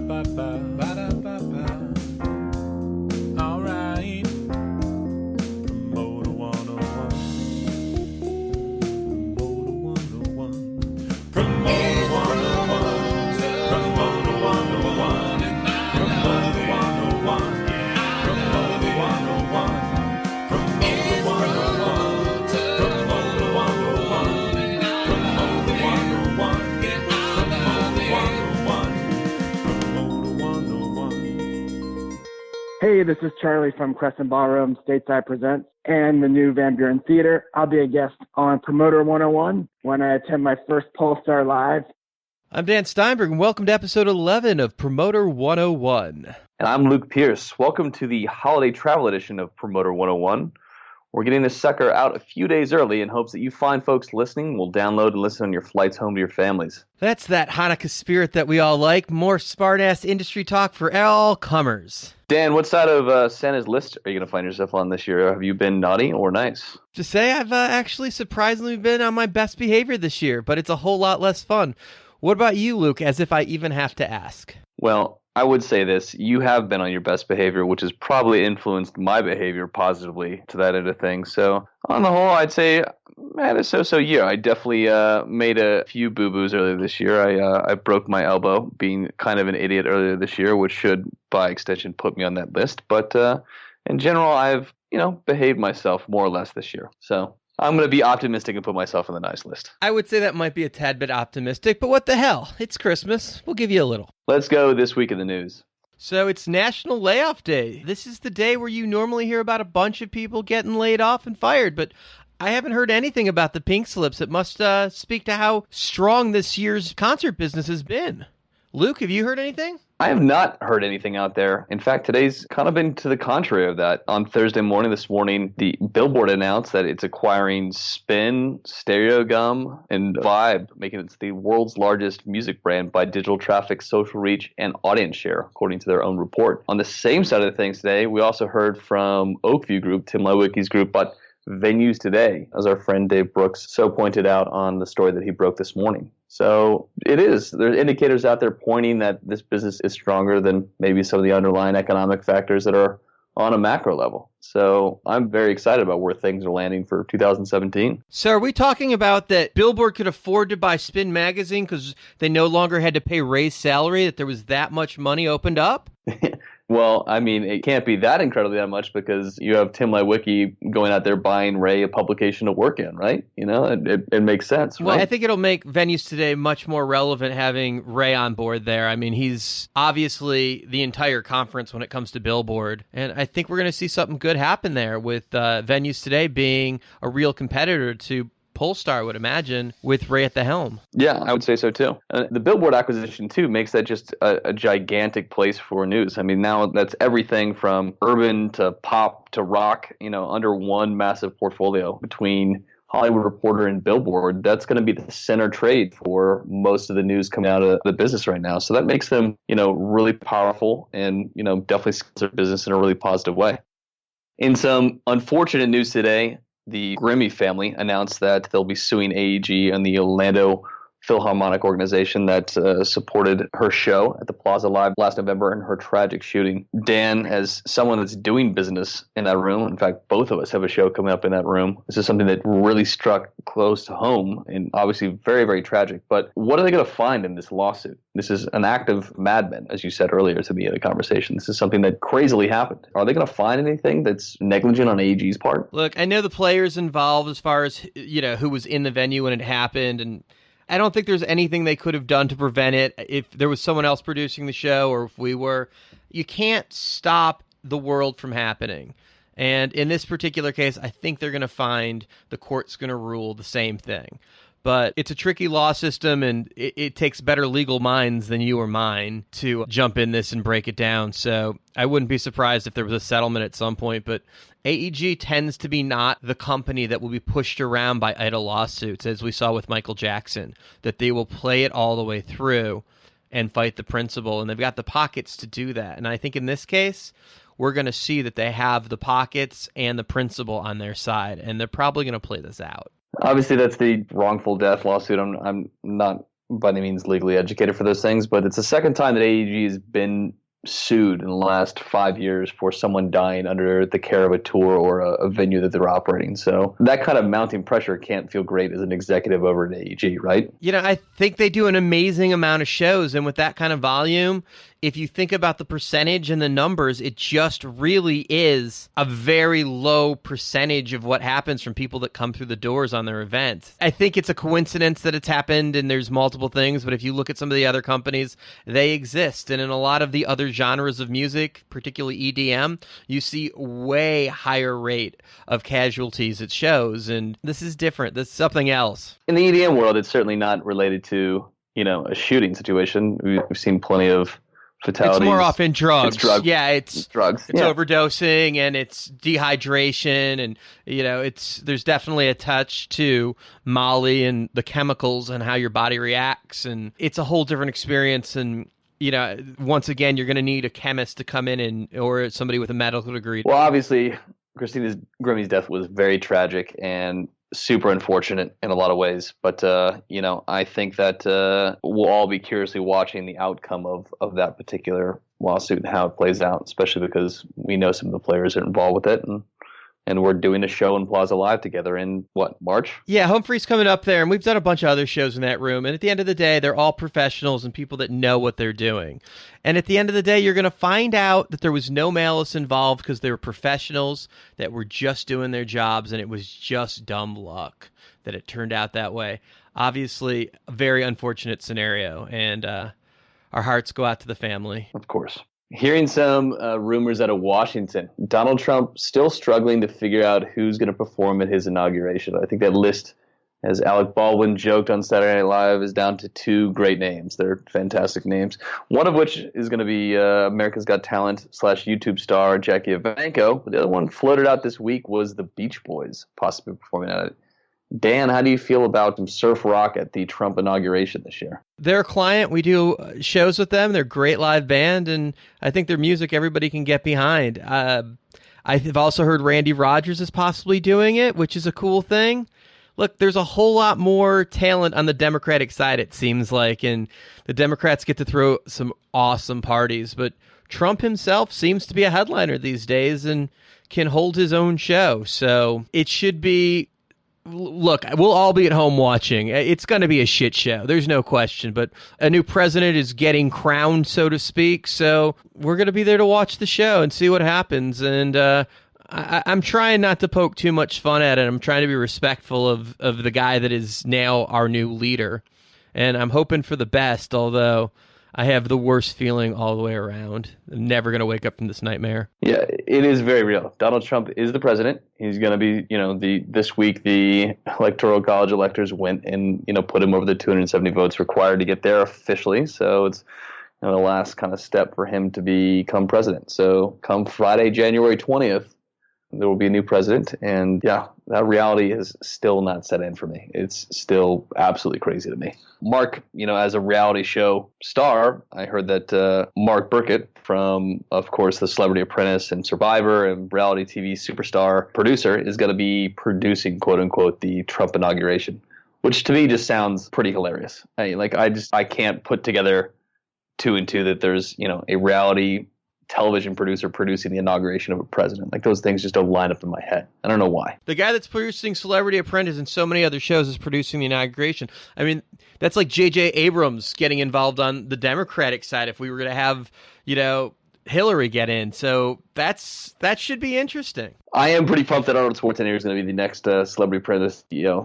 All right. Promoter 101. Promoter 101. Promoter 101. Promoter 101. Promoter 101. Promoter 101. Promoter 101. Promoter 101. Hey, this is Charlie from Crescent Ballroom, Stateside Presents, and the new Van Buren Theater. I'll be a guest on Promoter 101 when I attend my first Polestar Live. I'm Dan Steinberg, and welcome to episode 11 of Promoter 101. And I'm Luke Pierce. Welcome to the holiday travel edition of Promoter 101. We're getting this sucker out a few days early in hopes that you fine folks listening will download and listen on your flights home to your families. That's that Hanukkah spirit that we all like. More smart-ass industry talk for all comers. Dan, what side of Santa's list are you going to find yourself on this year? Have you been naughty or nice? To say I've actually surprisingly been on my best behavior this year, but it's a whole lot less fun. What about you, Luke, as if I even have to ask? Well, I would say this. You have been on your best behavior, which has probably influenced my behavior positively to that end of things. So on the whole, I'd say I had a so-so year. I definitely made a few boo-boos earlier this year. I broke my elbow being kind of an idiot earlier this year, which should, by extension, put me on that list. But in general, I've, behaved myself more or less this year. So I'm going to be optimistic and put myself on the nice list. I would say that might be a tad bit optimistic, but what the hell? It's Christmas. We'll give you a little. Let's go this week in the news. So it's National Layoff Day. This is the day where you normally hear about a bunch of people getting laid off and fired, but I haven't heard anything about the pink slips. It must speak to how strong this year's concert business has been. Luke, have you heard anything? I have not heard anything out there. In fact, today's kind of been to the contrary of that. On Thursday morning, this morning, the Billboard announced that it's acquiring Spin, Stereo Gum, and Vibe, making it the world's largest music brand by digital traffic, social reach, and audience share, according to their own report. On the same side of things today, we also heard from Oakview Group, Tim Lewicki's group, but venues today, as our friend Dave Brooks so pointed out on the story that he broke this morning. So it is. There's indicators out there pointing that this business is stronger than maybe some of the underlying economic factors that are on a macro level. So I'm very excited about where things are landing for 2017. So are we talking about that Billboard could afford to buy Spin Magazine because they no longer had to pay Ray's salary, that there was that much money opened up? Well, I mean, it can't be that incredibly that much because you have Tim Lewicki going out there buying Ray a publication to work in, right? It makes sense, right? Well, I think it'll make venues today much more relevant having Ray on board there. I mean, he's obviously the entire conference when it comes to Billboard. And I think we're going to see something good happen there with venues today being a real competitor to Polestar, I would imagine, with Ray at the helm. Yeah, I would say so too. The Billboard acquisition too makes that just a gigantic place for news. I mean, now that's everything from urban to pop to rock, under one massive portfolio between Hollywood Reporter and Billboard. That's going to be the center trade for most of the news coming out of the business right now. So that makes them, really powerful and, definitely scales their business in a really positive way. In some unfortunate news today, the Grimmy family announced that they'll be suing AEG and the Orlando Philharmonic organization that supported her show at the Plaza Live last November in her tragic shooting. Dan, as someone that's doing business in that room, in fact, both of us have a show coming up in that room. This is something that really struck close to home and obviously very, very tragic. But what are they going to find in this lawsuit? This is an act of madmen, as you said earlier to me in the conversation. This is something that crazily happened. Are they going to find anything that's negligent on AEG's part? Look, I know the players involved as far as, who was in the venue when it happened, and I don't think there's anything they could have done to prevent it. If there was someone else producing the show or if we were, you can't stop the world from happening. And in this particular case, I think they're going to find the court's going to rule the same thing. But it's a tricky law system, and it takes better legal minds than you or mine to jump in this and break it down. So I wouldn't be surprised if there was a settlement at some point. But AEG tends to be not the company that will be pushed around by idle lawsuits, as we saw with Michael Jackson, that they will play it all the way through and fight the principle. And they've got the pockets to do that. And I think in this case, we're going to see that they have the pockets and the principle on their side, and they're probably going to play this out. Obviously, that's the wrongful death lawsuit. I'm not by any means legally educated for those things, but it's the second time that AEG has been sued in the last 5 years for someone dying under the care of a tour or a venue that they're operating. So that kind of mounting pressure can't feel great as an executive over at AEG, right? I think they do an amazing amount of shows, and with that kind of volume, if you think about the percentage and the numbers, it just really is a very low percentage of what happens from people that come through the doors on their event. I think it's a coincidence that it's happened and there's multiple things, but if you look at some of the other companies, they exist. And in a lot of the other genres of music, particularly EDM, you see way higher rate of casualties at shows. And this is different. This is something else. In the EDM world, it's certainly not related to, a shooting situation. We've seen plenty of fatalities. It's more often drugs. It's drugs. Yeah, it's drugs. It's overdosing and it's dehydration, and there's definitely a touch to Molly and the chemicals and how your body reacts, and it's a whole different experience. And once again, you're going to need a chemist to come in or somebody with a medical degree. Well, obviously, Christina Grimmie's death was very tragic and super unfortunate in a lot of ways, but I think that we'll all be curiously watching the outcome of that particular lawsuit and how it plays out, especially because we know some of the players are involved with it, and we're doing a show in Plaza Live together in March? Yeah, Humphrey's coming up there, and we've done a bunch of other shows in that room, and at the end of the day, they're all professionals and people that know what they're doing. And at the end of the day, you're going to find out that there was no malice involved because they were professionals that were just doing their jobs, and it was just dumb luck that it turned out that way. Obviously, a very unfortunate scenario, and our hearts go out to the family. Of course. Hearing some rumors out of Washington, Donald Trump still struggling to figure out who's going to perform at his inauguration. I think that list, as Alec Baldwin joked on Saturday Night Live, is down to 2 great names. They're fantastic names. One of which is going to be America's Got Talent / YouTube star Jackie Evancho. But the other one floated out this week was the Beach Boys possibly performing at it. Dan, how do you feel about some surf rock at the Trump inauguration this year? They're a client. We do shows with them. They're a great live band, and I think their music everybody can get behind. I've also heard Randy Rogers is possibly doing it, which is a cool thing. Look, there's a whole lot more talent on the Democratic side, it seems like, and the Democrats get to throw some awesome parties, but Trump himself seems to be a headliner these days and can hold his own show, so it should be... Look, we'll all be at home watching. It's going to be a shit show. There's no question. But a new president is getting crowned, so to speak. So we're going to be there to watch the show and see what happens. And I'm trying not to poke too much fun at it. I'm trying to be respectful of the guy that is now our new leader. And I'm hoping for the best, although I have the worst feeling all the way around. I'm never going to wake up from this nightmare. Yeah, it is very real. Donald Trump is the president. He's going to be, this week the Electoral College electors went and, put him over the 270 votes required to get there officially. So it's the last kind of step for him to become president. So come Friday, January 20th, there will be a new president. And yeah, that reality is still not set in for me. It's still absolutely crazy to me. Mark, as a reality show star, I heard that Mark Burkett from, of course, The Celebrity Apprentice and Survivor and reality TV superstar producer is going to be producing, quote unquote, the Trump inauguration, which to me just sounds pretty hilarious. I can't put together 2 and 2 that there's, a reality television producer producing the inauguration of a president. Those things just don't line up in my head. I don't know why. The guy that's producing Celebrity Apprentice and so many other shows is producing the inauguration. I mean, that's like J.J. Abrams getting involved on the Democratic side if we were going to have, Hillary get in. So that should be interesting. I am pretty pumped that Arnold Schwarzenegger is going to be the next Celebrity Apprentice.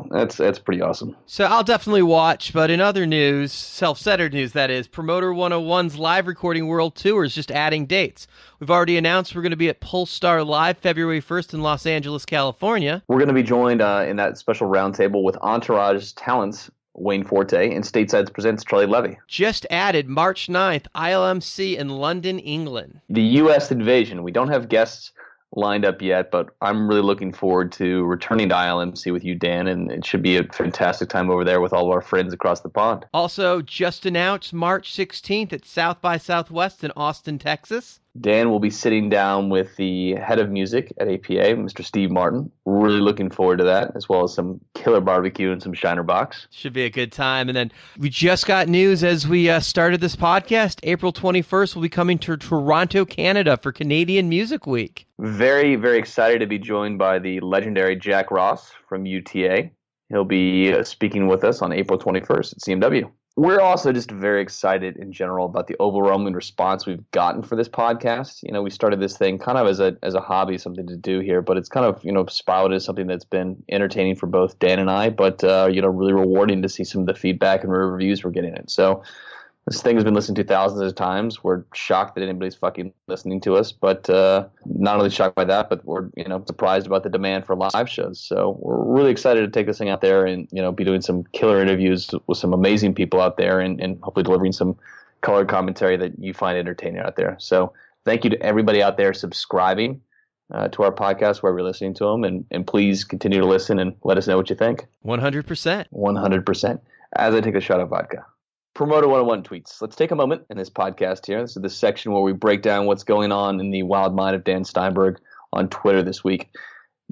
That's pretty awesome. So I'll definitely watch. But in other news, self-centered news, that is, Promoter 101's live recording world tour is just adding dates. We've already announced we're going to be at Polestar Live February 1st in Los Angeles, California. We're going to be joined in that special roundtable with Entourage talents Wayne Forte and Stateside Presents Charlie Levy. Just added March 9th, ILMC in London, England. The U.S. Invasion. We don't have guests lined up yet, but I'm really looking forward to returning to ILMC with you, Dan, and it should be a fantastic time over there with all of our friends across the pond. Also, just announced March 16th at South by Southwest in Austin, Texas. Dan will be sitting down with the head of music at APA, Mr. Steve Martin. Really looking forward to that, as well as some killer barbecue and some Shiner Box. Should be a good time. And then we just got news as we started this podcast. April 21st, we'll be coming to Toronto, Canada for Canadian Music Week. Very, very excited to be joined by the legendary Jack Ross from UTA. He'll be speaking with us on April 21st at CMW. We're also just very excited in general about the overwhelming response we've gotten for this podcast. We started this thing kind of as a hobby, something to do here, but it's kind of sprouted as something that's been entertaining for both Dan and I, but really rewarding to see some of the feedback and reviews we're getting it. So this thing has been listened to thousands of times. We're shocked that anybody's fucking listening to us, but not only shocked by that, but we're surprised about the demand for live shows. So we're really excited to take this thing out there and be doing some killer interviews with some amazing people out there, and hopefully delivering some colored commentary that you find entertaining out there. So thank you to everybody out there subscribing to our podcast wherever you're listening to them, and please continue to listen and let us know what you think. 100%. 100%. As I take a shot of vodka. Promoter 101 tweets. Let's take a moment in this podcast here. This is the section where we break down what's going on in the wild mind of Dan Steinberg on Twitter this week.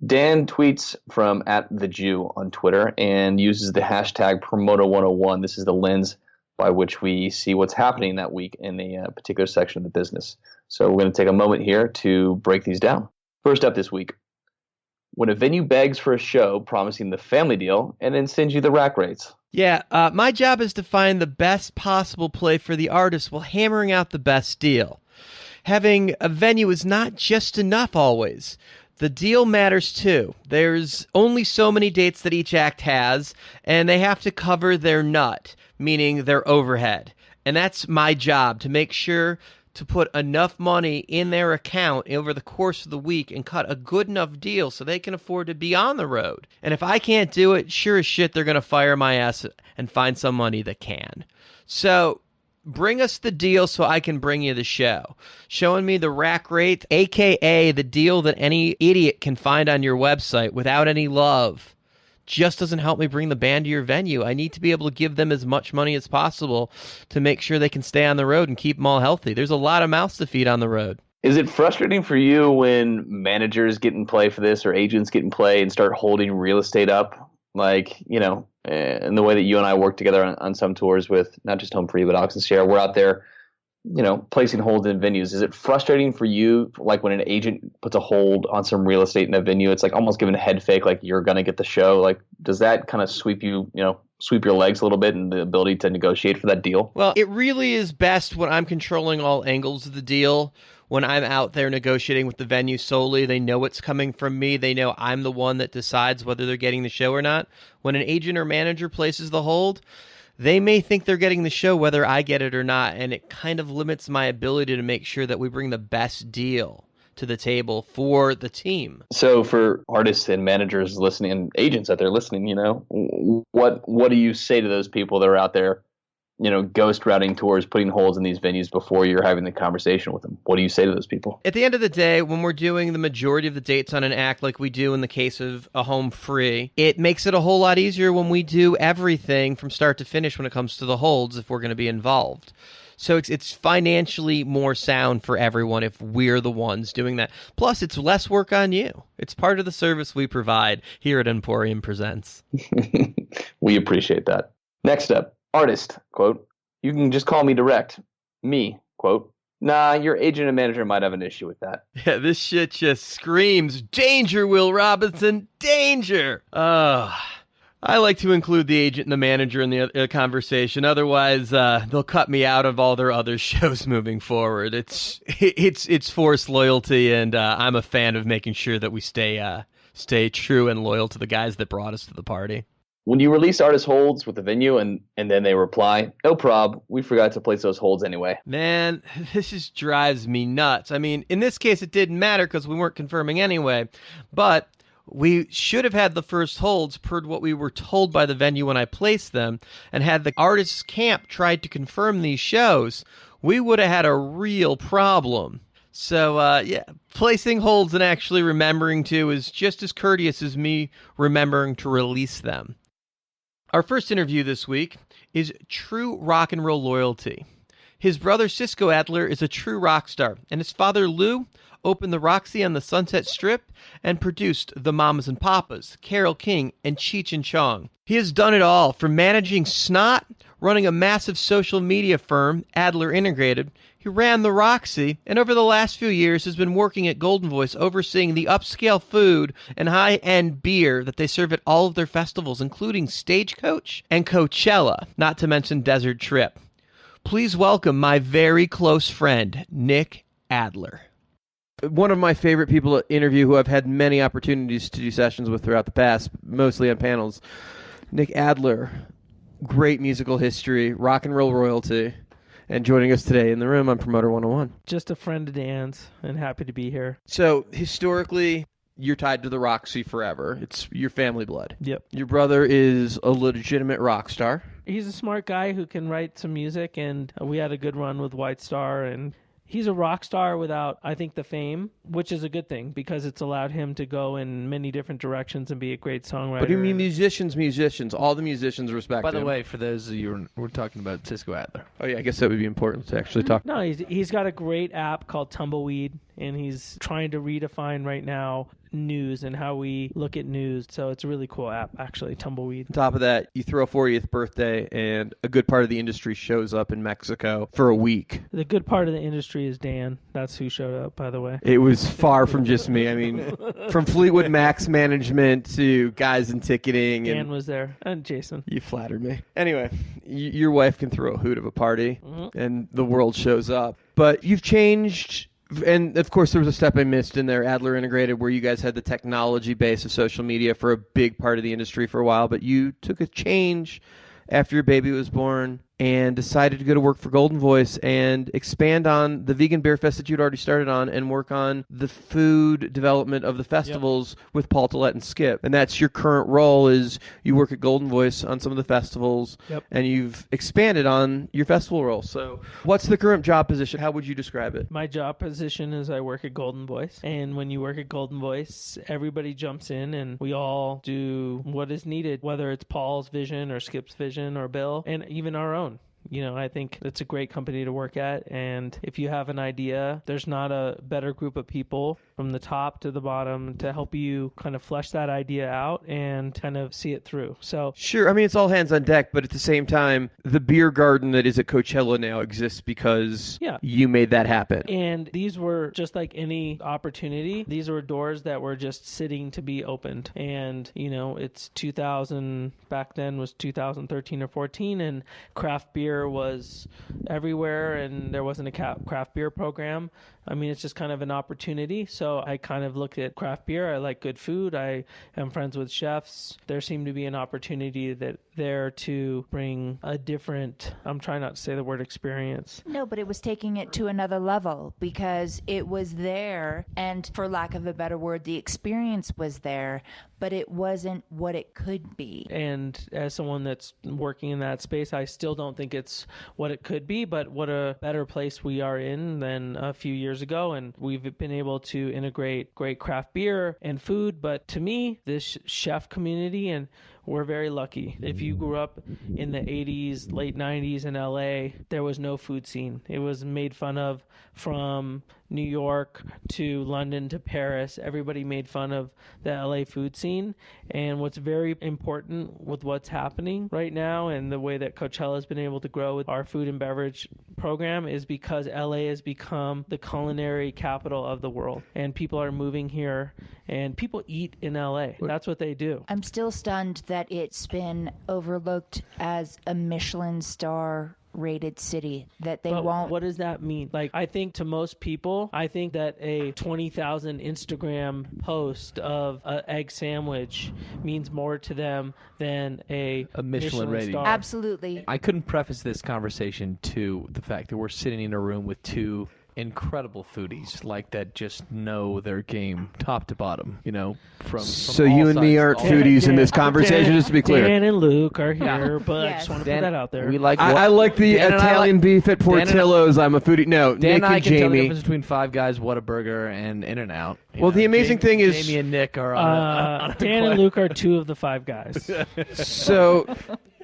Dan tweets from @thejew on Twitter and uses the hashtag Promoter 101. This is the lens by which we see what's happening that week in a particular section of the business. So we're going to take a moment here to break these down. First up this week. When a venue begs for a show promising the family deal and then sends you the rack rates. Yeah, my job is to find the best possible play for the artist while hammering out the best deal. Having a venue is not just enough always. The deal matters too. There's only so many dates that each act has, and they have to cover their nut, meaning their overhead. And that's my job, to make sure to put enough money in their account over the course of the week and cut a good enough deal so they can afford to be on the road. And if I can't do it, sure as shit, they're going to fire my ass and find somebody that can. So bring us the deal so I can bring you the show. Showing me the rack rate, a.k.a. the deal that any idiot can find on your website without any love, just doesn't help me bring the band to your venue. I need to be able to give them as much money as possible to make sure they can stay on the road and keep them all healthy. There's a lot of mouths to feed on the road. Is it frustrating for you when managers get in play for this, or agents get in play and start holding real estate up? Like, in the way that you and I work together on some tours with not just Home Free, but Ox and Share, we're out there, placing holds in venues. Is it frustrating for you, like when an agent puts a hold on some real estate in a venue, it's like almost giving a head fake, like you're going to get the show? Like, does that kind of sweep your legs a little bit in the ability to negotiate for that deal? Well, it really is best when I'm controlling all angles of the deal. When I'm out there negotiating with the venue solely, they know what's coming from me. They know I'm the one that decides whether they're getting the show or not. When an agent or manager places the hold, they may think they're getting the show whether I get it or not, and it kind of limits my ability to make sure that we bring the best deal to the table for the team. So for artists and managers listening, and agents out there listening, what do you say to those people that are out there, ghost routing tours, putting holds in these venues before you're having the conversation with them? What do you say to those people? At the end of the day, when we're doing the majority of the dates on an act like we do in the case of a Home Free, it makes it a whole lot easier when we do everything from start to finish when it comes to the holds if we're going to be involved. So it's financially more sound for everyone if we're the ones doing that. Plus, it's less work on you. It's part of the service we provide here at Emporium Presents. We appreciate that. Next up. Artist, quote, you can just call me direct. Me, quote, nah, your agent and manager might have an issue with that. Yeah, this shit just screams, danger, Will Robinson, danger! I like to include the agent and the manager in the conversation. Otherwise, they'll cut me out of all their other shows moving forward. It's forced loyalty, and I'm a fan of making sure that we stay true and loyal to the guys that brought us to the party. When you release artist holds with the venue and then they reply, no prob, we forgot to place those holds anyway. Man, this just drives me nuts. I mean, in this case, it didn't matter because we weren't confirming anyway, but we should have had the first holds per what we were told by the venue when I placed them, and had the artists' camp tried to confirm these shows, we would have had a real problem. So, placing holds and actually remembering to is just as courteous as me remembering to release them. Our first interview this week is True Rock and Roll Loyalty. His brother Cisco Adler is a true rock star, and his father Lou opened the Roxy on the Sunset Strip and produced the Mamas and Papas, Carole King, and Cheech and Chong. He has done it all, from managing Snot, running a massive social media firm, Adler Integrated. He ran the Roxy, and over the last few years has been working at Goldvoice, overseeing the upscale food and high-end beer that they serve at all of their festivals, including Stagecoach and Coachella, not to mention Desert Trip. Please welcome my very close friend, Nic Adler. One of my favorite people to interview, who I've had many opportunities to do sessions with throughout the past, mostly on panels. Nic Adler, great musical history, rock and roll royalty, and joining us today in the room on Promoter 101. Just a friend of Dan's, and happy to be here. So, historically, you're tied to the Roxy forever. It's your family blood. Yep. Your brother is a legitimate rock star. He's a smart guy who can write some music, and we had a good run with White Star, and he's a rock star without, I think, the fame, which is a good thing because it's allowed him to go in many different directions and be a great songwriter. But you mean musicians. All the musicians respect By him. the way, for those of you, we're talking about Cisco Adler. Oh, yeah, I guess that would be important to actually talk. No, he's got a great app called Tumbleweed, and he's trying to redefine right now news and how we look at news. So it's a really cool app, actually, Tumbleweed. On top of that, you throw a 40th birthday, and a good part of the industry shows up in Mexico for a week. The good part of the industry is Dan. That's who showed up, by the way. It was far from just me. I mean, from Fleetwood Mac's management to guys in ticketing. Dan was there, and Jason. You flattered me. Anyway, your wife can throw a hoot of a party, and the world shows up. But you've changed. And, of course, there was a step I missed in there, Adler Integrated, where you guys had the technology base of social media for a big part of the industry for a while. But you took a change after your baby was born and decided to go to work for Goldvoice and expand on the vegan beer fest that you'd already started on and work on the food development of the festivals with Paul Tillett and Skip. And that's your current role, is you work at Goldvoice on some of the festivals, and you've expanded on your festival role. So what's the current job position? How would you describe it? My job position is I work at Goldvoice. And when you work at Goldvoice, everybody jumps in and we all do what is needed, whether it's Paul's vision or Skip's vision or Bill, and even our own. You know, I think it's a great company to work at, and if you have an idea, there's not a better group of people from the top to the bottom to help you kind of flesh that idea out and kind of see it through. So sure, I mean, it's all hands on deck, but at the same time, the beer garden that is at Coachella now exists because you made that happen. And these were just like any opportunity. These were doors that were just sitting to be opened. And, you know, it's 2000, back then was 2013 or 14, and craft beer was everywhere, and there wasn't a craft beer program. I mean, it's just kind of an opportunity. So I kind of looked at craft beer. I like good food. I am friends with chefs. There seemed to be an opportunity there to bring a different, I'm trying not to say the word experience. No, but it was taking it to another level because it was there, and for lack of a better word, the experience was there, but it wasn't what it could be. And as someone that's working in that space, I still don't think it's what it could be, but what a better place we are in than a few years ago. And we've been able to integrate great craft beer and food. But to me, this chef community, and we're very lucky. If you grew up in the 80s, late 90s in LA, there was no food scene. It was made fun of from New York to London to Paris. Everybody made fun of the LA food scene. And what's very important with what's happening right now and the way that Coachella has been able to grow with our food and beverage program is because LA has become the culinary capital of the world. And people are moving here, and people eat in LA. That's what they do. I'm still stunned that it's been overlooked as a Michelin star rated city, that they won't. What does that mean? Like, I think to most people, I think that a 20,000 Instagram post of an egg sandwich means more to them than a Michelin rating. star. Absolutely. I couldn't preface this conversation to the fact that we're sitting in a room with two incredible foodies like that just know their game top to bottom, you know, from So all you and me sides, aren't all- foodies in this conversation, just to be clear. Dan and Luke are here, but I Yes. just want to Dan, put that out there. we like I like the Dan and I Italian beef at Dan and I- Portillo's. I'm a foodie. No, Dan Nick and I and can tell the Jamie. difference between Five Guys, Whataburger, and In-N-Out. You Well, the amazing thing is- Jamie and Nick are on a Dan and Luke are two of the five guys. So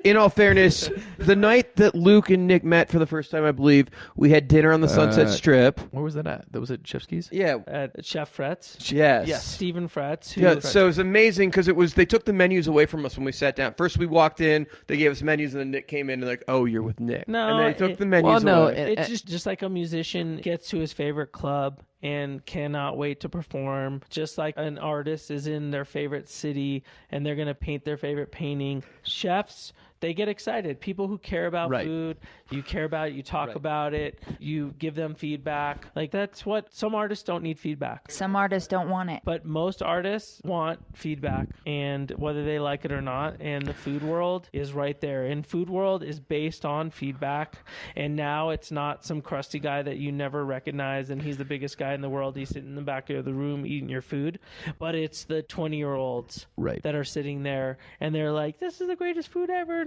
in all fairness, the night that Luke and Nick met for the first time, I believe, we had dinner on the Sunset Strip. Where was that at? That was at Chefski's? Yeah. At Chef Fretz. Yes. Stephen Fretz. Yeah, so it was amazing because they took the menus away from us when we sat down. First we walked in, they gave us menus, and then Nick came in and like, oh, you're with Nick. No, and they took the menus away. It's just like a musician gets to his favorite club and cannot wait to perform, just like an artist is in their favorite city and they're going to paint their favorite painting. Chefs, they get excited. People who care about food, you care about it, you talk about it, you give them feedback. Like, that's what some artists don't need feedback. Some artists don't want it. But most artists want feedback, and whether they like it or not, and the food world is right there. And food world is based on feedback, and now it's not some crusty guy that you never recognize, and he's the biggest guy in the world. He's sitting in the back of the room eating your food, but it's the 20-year-olds that are sitting there, and they're like, this is the greatest food ever.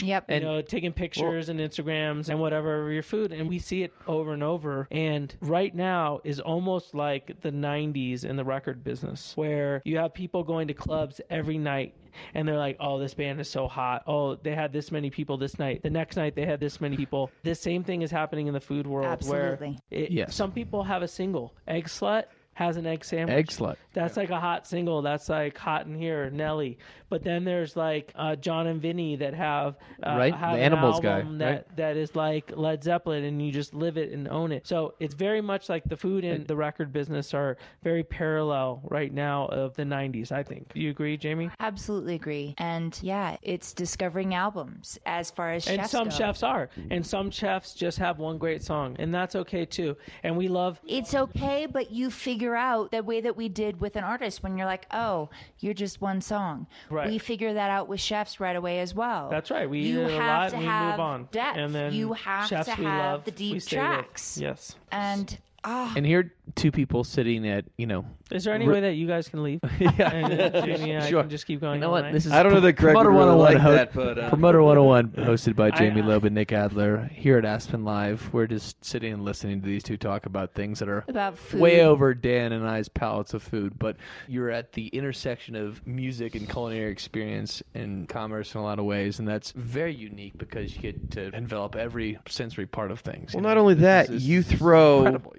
Yep. You know, taking pictures and Instagrams and whatever of your food. And we see it over and over. And right now is almost like the 90s in the record business, where you have people going to clubs every night and they're like, oh, this band is so hot. Oh, they had this many people this night. The next night they had this many people. The same thing is happening in the food world. Absolutely. Where some people have a single. Egg Slut has an egg sandwich. Egg Slut. That's like a hot single. That's like Hot in Here, Nelly. But then there's like John and Vinny that have the an Animals album guy, that is like Led Zeppelin, and you just live it and own it. So it's very much like the food and the record business are very parallel right now of the 90s, I think. Do you agree, Jamie? Absolutely agree. And yeah, it's discovering albums as far as chefs And some go. chefs are. And some chefs just have one great song, and that's okay too. And we love... It's okay, but you figure out the way that we did with an artist when you're like, oh, you're just one song. Right. We figure that out with chefs right away as well. That's right. We you eat it a have lot to and we have move on. depth. And then you have chefs to we have love, the we deep stay with. tracks. Yes. And And here are two people sitting at, Is there any way that you guys can leave? Yeah. And Jamie and I Sure. can just keep going. You know all what? night? This is I don't know that Greg would Promoter really 101 like that, but... Promoter 101, hosted by Jamie Loeb and Nick Adler here at Aspen Live. We're just sitting and listening to these two talk about things that are about food. way over Dan and I's palates of food. But you're at the intersection of music and culinary experience and commerce in a lot of ways, and that's very unique because you get to envelop every sensory part of things. Well, not only that, you throw incredible.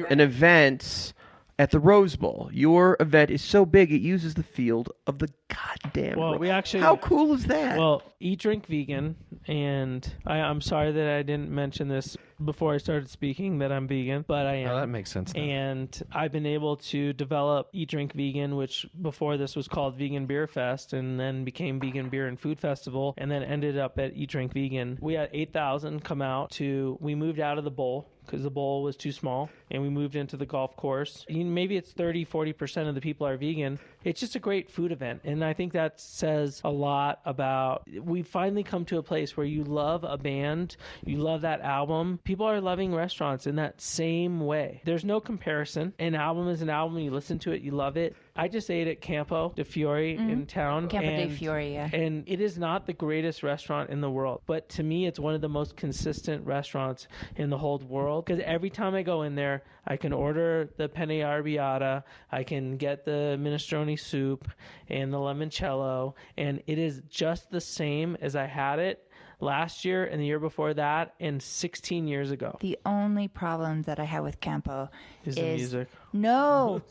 an event at the Rose Bowl. Your event is so big it uses the field of the goddamn Well, Rose. we actually... How cool is that? Well, Eat, Drink, Vegan, and I'm sorry that I didn't mention this before I started speaking that I'm vegan, but I am. Oh, that makes sense now. And I've been able to develop Eat, Drink, Vegan, which before this was called Vegan Beer Fest, and then became Vegan Beer and Food Festival, and then ended up at Eat, Drink, Vegan. We had 8,000 come out we moved out of the bowl because the bowl was too small, and we moved into the golf course. Maybe it's 30-40% of the people are vegan. It's just a great food event, and I think that says a lot about... We've finally come to a place where you love a band, you love that album. People are loving restaurants in that same way. There's no comparison. An album is an album. You listen to it, you love it. I just ate at Campo de Fiore in town. Campo de Fiore, yeah. And it is not the greatest restaurant in the world, but to me, it's one of the most consistent restaurants in the whole world. Because every time I go in there, I can order the penne arrabbiata, I can get the minestrone soup and the limoncello, and it is just the same as I had it last year and the year before that and 16 years ago. The only problem that I have with Campo Is the music. No,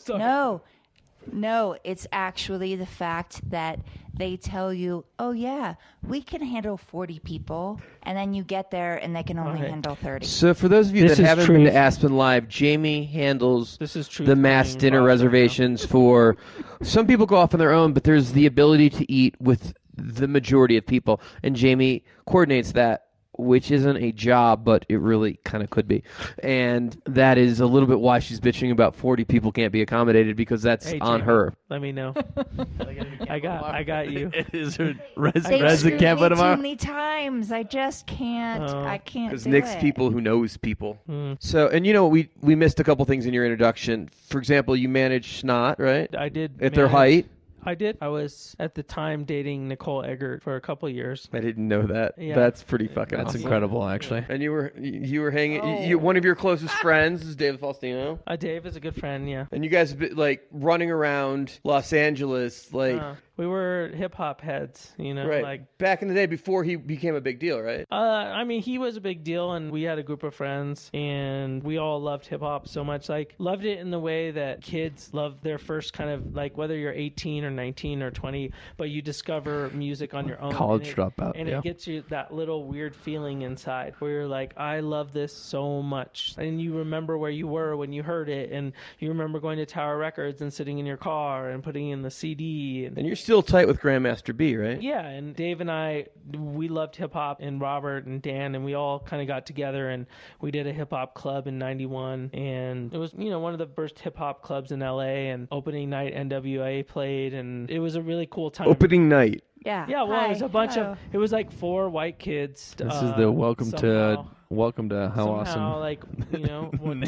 no, it's actually the fact that they tell you, oh yeah, we can handle 40 people, and then you get there and they can only handle 30. So for those of you This that is haven't truth. been to Aspen Live, Jamie handles This is truth the mass being dinner brought up reservations for... Some people go off on their own, but there's the ability to eat with the majority of people, and Jamie coordinates that, which isn't a job, but it really kind of could be. And that is a little bit why she's bitching about 40 people can't be accommodated, because that's Hey, on Jamie, her. Let me know. I got you. Is there They resident screwed camp me too tomorrow? many times. I just can't. I can't Because do Nick's it. people who knows people. So, and we missed a couple things in your introduction. For example, you managed Snot, right? I did. At their manage- height. I did. I was at the time dating Nicole Eggert for a couple of years. I didn't know that. Yeah. That's pretty fucking That's awesome. incredible, actually. And you were hanging. Oh. One of your closest friends is David Faustino. Dave is a good friend, yeah. And you guys have been, like, running around Los Angeles, like We were hip hop heads, Right. like Back in the day before he became a big deal, right? I mean, he was a big deal, and we had a group of friends, and we all loved hip hop so much. Like, loved it in the way that kids love their first kind of, like, whether you're 18 or 19 or 20, but you discover music on your own. College dropout. And it gets you that little weird feeling inside where you're like, I love this so much. And you remember where you were when you heard it, and you remember going to Tower Records and sitting in your car and putting in the CD. And you're still tight with Grandmaster B, right? Yeah, and Dave and I, we loved hip hop, and Robert and Dan, and we all kind of got together, and we did a hip hop club in '91, and it was, one of the first hip hop clubs in LA, and opening night NWA played, and it was a really cool time. Opening night. Yeah. Yeah, well, it was Hi. a bunch Hello. of, it was like 4 white kids. This is the welcome to How somehow, Awesome. like,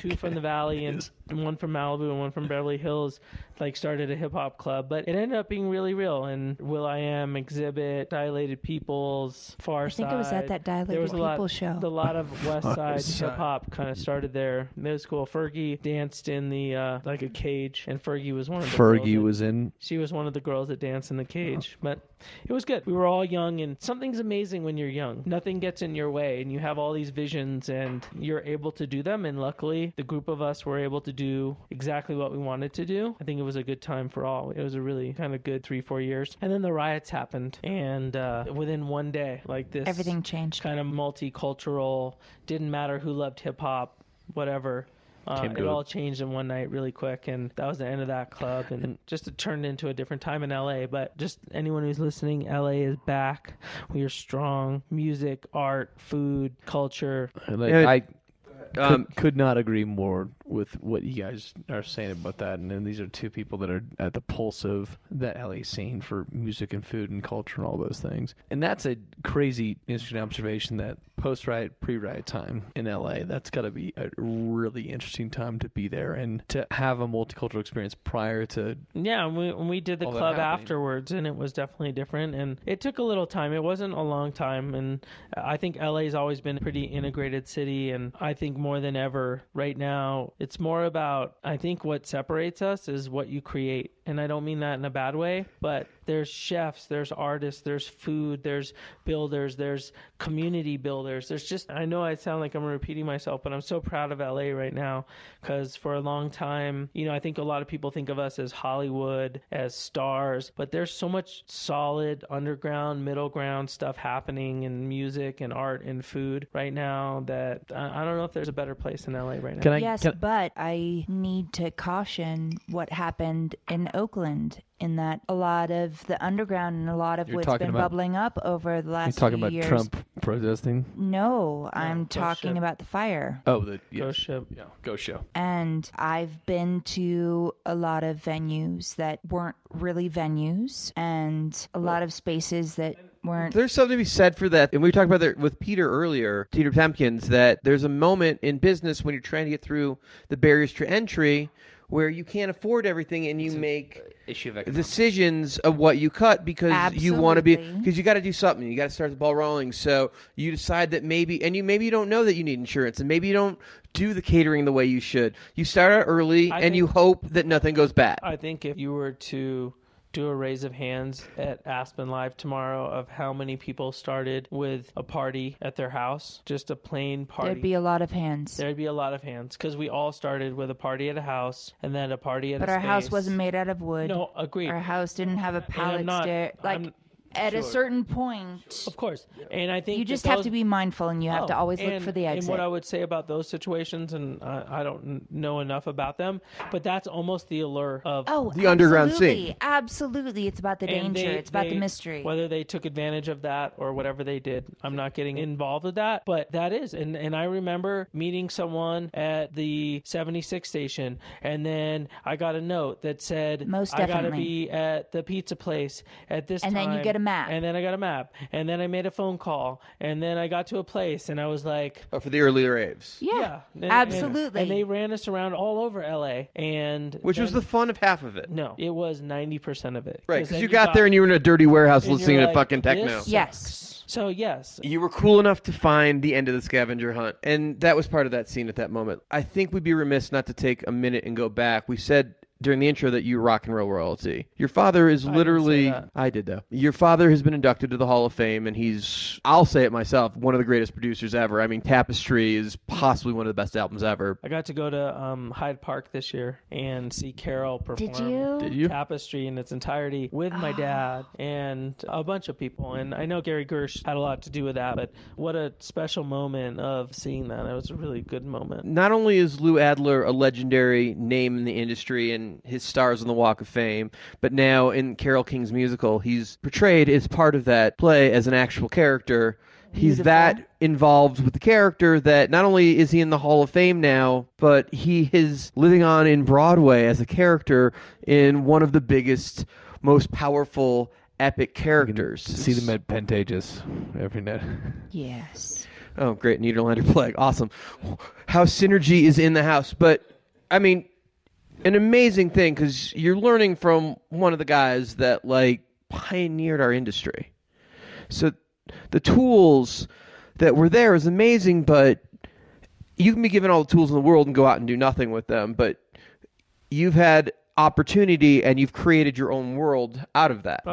two from the Valley and one from Malibu and one from Beverly Hills, like, started a hip hop club. But it ended up being really real. And Will.i.am, Exhibit, Dilated Peoples, Far Side. I think it was at that Dilated There was People show. A lot of West Side hip hop kind of started there. It was cool. Fergie danced in the like a cage, and Fergie was one of the Fergie girls was in. She was one of the girls that danced in the cage. But it was good. We were all young, and something's amazing when you're young. Nothing gets in your way, and you have all these visions, and you're able to do them. And luckily, the group of us were able to do exactly what we wanted to do. I think it was a good time for all. It was a really kind of good 3-4 years. And then the riots happened, and within one day, like this, Everything changed. kind of multicultural, didn't matter who loved hip hop, whatever. It all changed in one night really quick, and that was the end of that club, and just it turned into a different time in LA. But just anyone who's listening, LA is back. We are strong. Music, art, food, culture. I could not agree more with what you guys are saying about that. And then these are two people that are at the pulse of that LA scene for music and food and culture and all those things. And that's a crazy, interesting observation that post-riot, pre-riot time in LA, that's got to be a really interesting time to be there and to have a multicultural experience prior to... Yeah, and we did the all that club happening. afterwards, and it was definitely different. And it took a little time. It wasn't a long time. And I think LA's always been a pretty integrated city, and I think more than ever right now, it's more about, I think what separates us is what you create. And I don't mean that in a bad way, but there's chefs, there's artists, there's food, there's builders, there's community builders. There's just, I know I sound like I'm repeating myself, but I'm so proud of LA right now because for a long time, I think a lot of people think of us as Hollywood, as stars, but there's so much solid underground, middle ground stuff happening in music and art and food right now that I don't know if there's a better place in LA right now. Yes, but I need to caution what happened in Oakland, in that a lot of the underground and a lot of what's been bubbling up over the last You're talking few about years. Trump protesting? No, I'm Ghost talking Ship. about the fire. Oh, the Ghost Ship. Yeah, Ghost Show. And I've been to a lot of venues that weren't really venues, and a lot of spaces that weren't. There's something to be said for that. And we talked about that with Peter earlier, Peter Temkins, that there's a moment in business when you're trying to get through the barriers to entry where you can't afford everything and you make issue of decisions of what you cut because you want to be, Absolutely. because you got to do something. You got to start the ball rolling. So you decide that maybe you don't know that you need insurance, and maybe you don't do the catering the way you should. You start out early and you hope that nothing goes bad. I think if you were to do a raise of hands at Aspen Live tomorrow of how many people started with a party at their house, just a plain party. There'd be a lot of hands. There'd be a lot of hands because we all started with a party at a house and then a party at But a our space. house wasn't made out of wood. No, agreed. Our house didn't have a pallet stair. Like, at a certain point, Of course. And I think you just have to be mindful, and you have to always look for the exit. And what I would say about those situations, and I don't know enough about them, but that's almost the allure of the underground absolutely, scene. Absolutely. It's about the and danger. It's about the mystery. Whether they took advantage of that or whatever they did, I'm not getting involved with that, but that is. And I remember meeting someone at the 76 station, and then I got a note that said, Most I got to definitely. be at the pizza place at this And time. then you get a map. And then I got a map. And then I made a phone call. And then I got to a place, and I was like, Oh, for the early raves. Yeah, And- absolutely. And they ran us around all over LA. And Which was the fun of half of it. No, it was 90% of it. Right, because then you got there and you were in a dirty warehouse and listening you're to like, fucking "This techno. sucks." Yes. So, yes. You were cool enough to find the end of the scavenger hunt, and that was part of that scene at that moment. I think we'd be remiss not to take a minute and go back. We said during the intro that you rock and roll royalty. Your father is literally, I did though. Your father has been inducted to the Hall of Fame, and he's, I'll say it myself, one of the greatest producers ever. I mean, Tapestry is possibly one of the best albums ever. I got to go to Hyde Park this year and see Carol perform. Did you? Tapestry in its entirety with my dad and a bunch of people. And I know Gary Gersh had a lot to do with that, but what a special moment of seeing that. It was a really good moment. Not only is Lou Adler a legendary name in the industry and his stars on the Walk of Fame, but now in Carole King's musical, he's portrayed as part of that play as an actual character. He's that involved with the character that not only is he in the Hall of Fame now, but he is living on in Broadway as a character in one of the biggest, most powerful, epic characters. See them at Pantages every night. Yes. Oh, great. Niederlander Plague. Awesome. How synergy is in the house. But, I mean, an amazing thing, because you're learning from one of the guys that, like, pioneered our industry. So the tools that were there is amazing, but you can be given all the tools in the world and go out and do nothing with them. But you've had opportunity and you've created your own world out of that.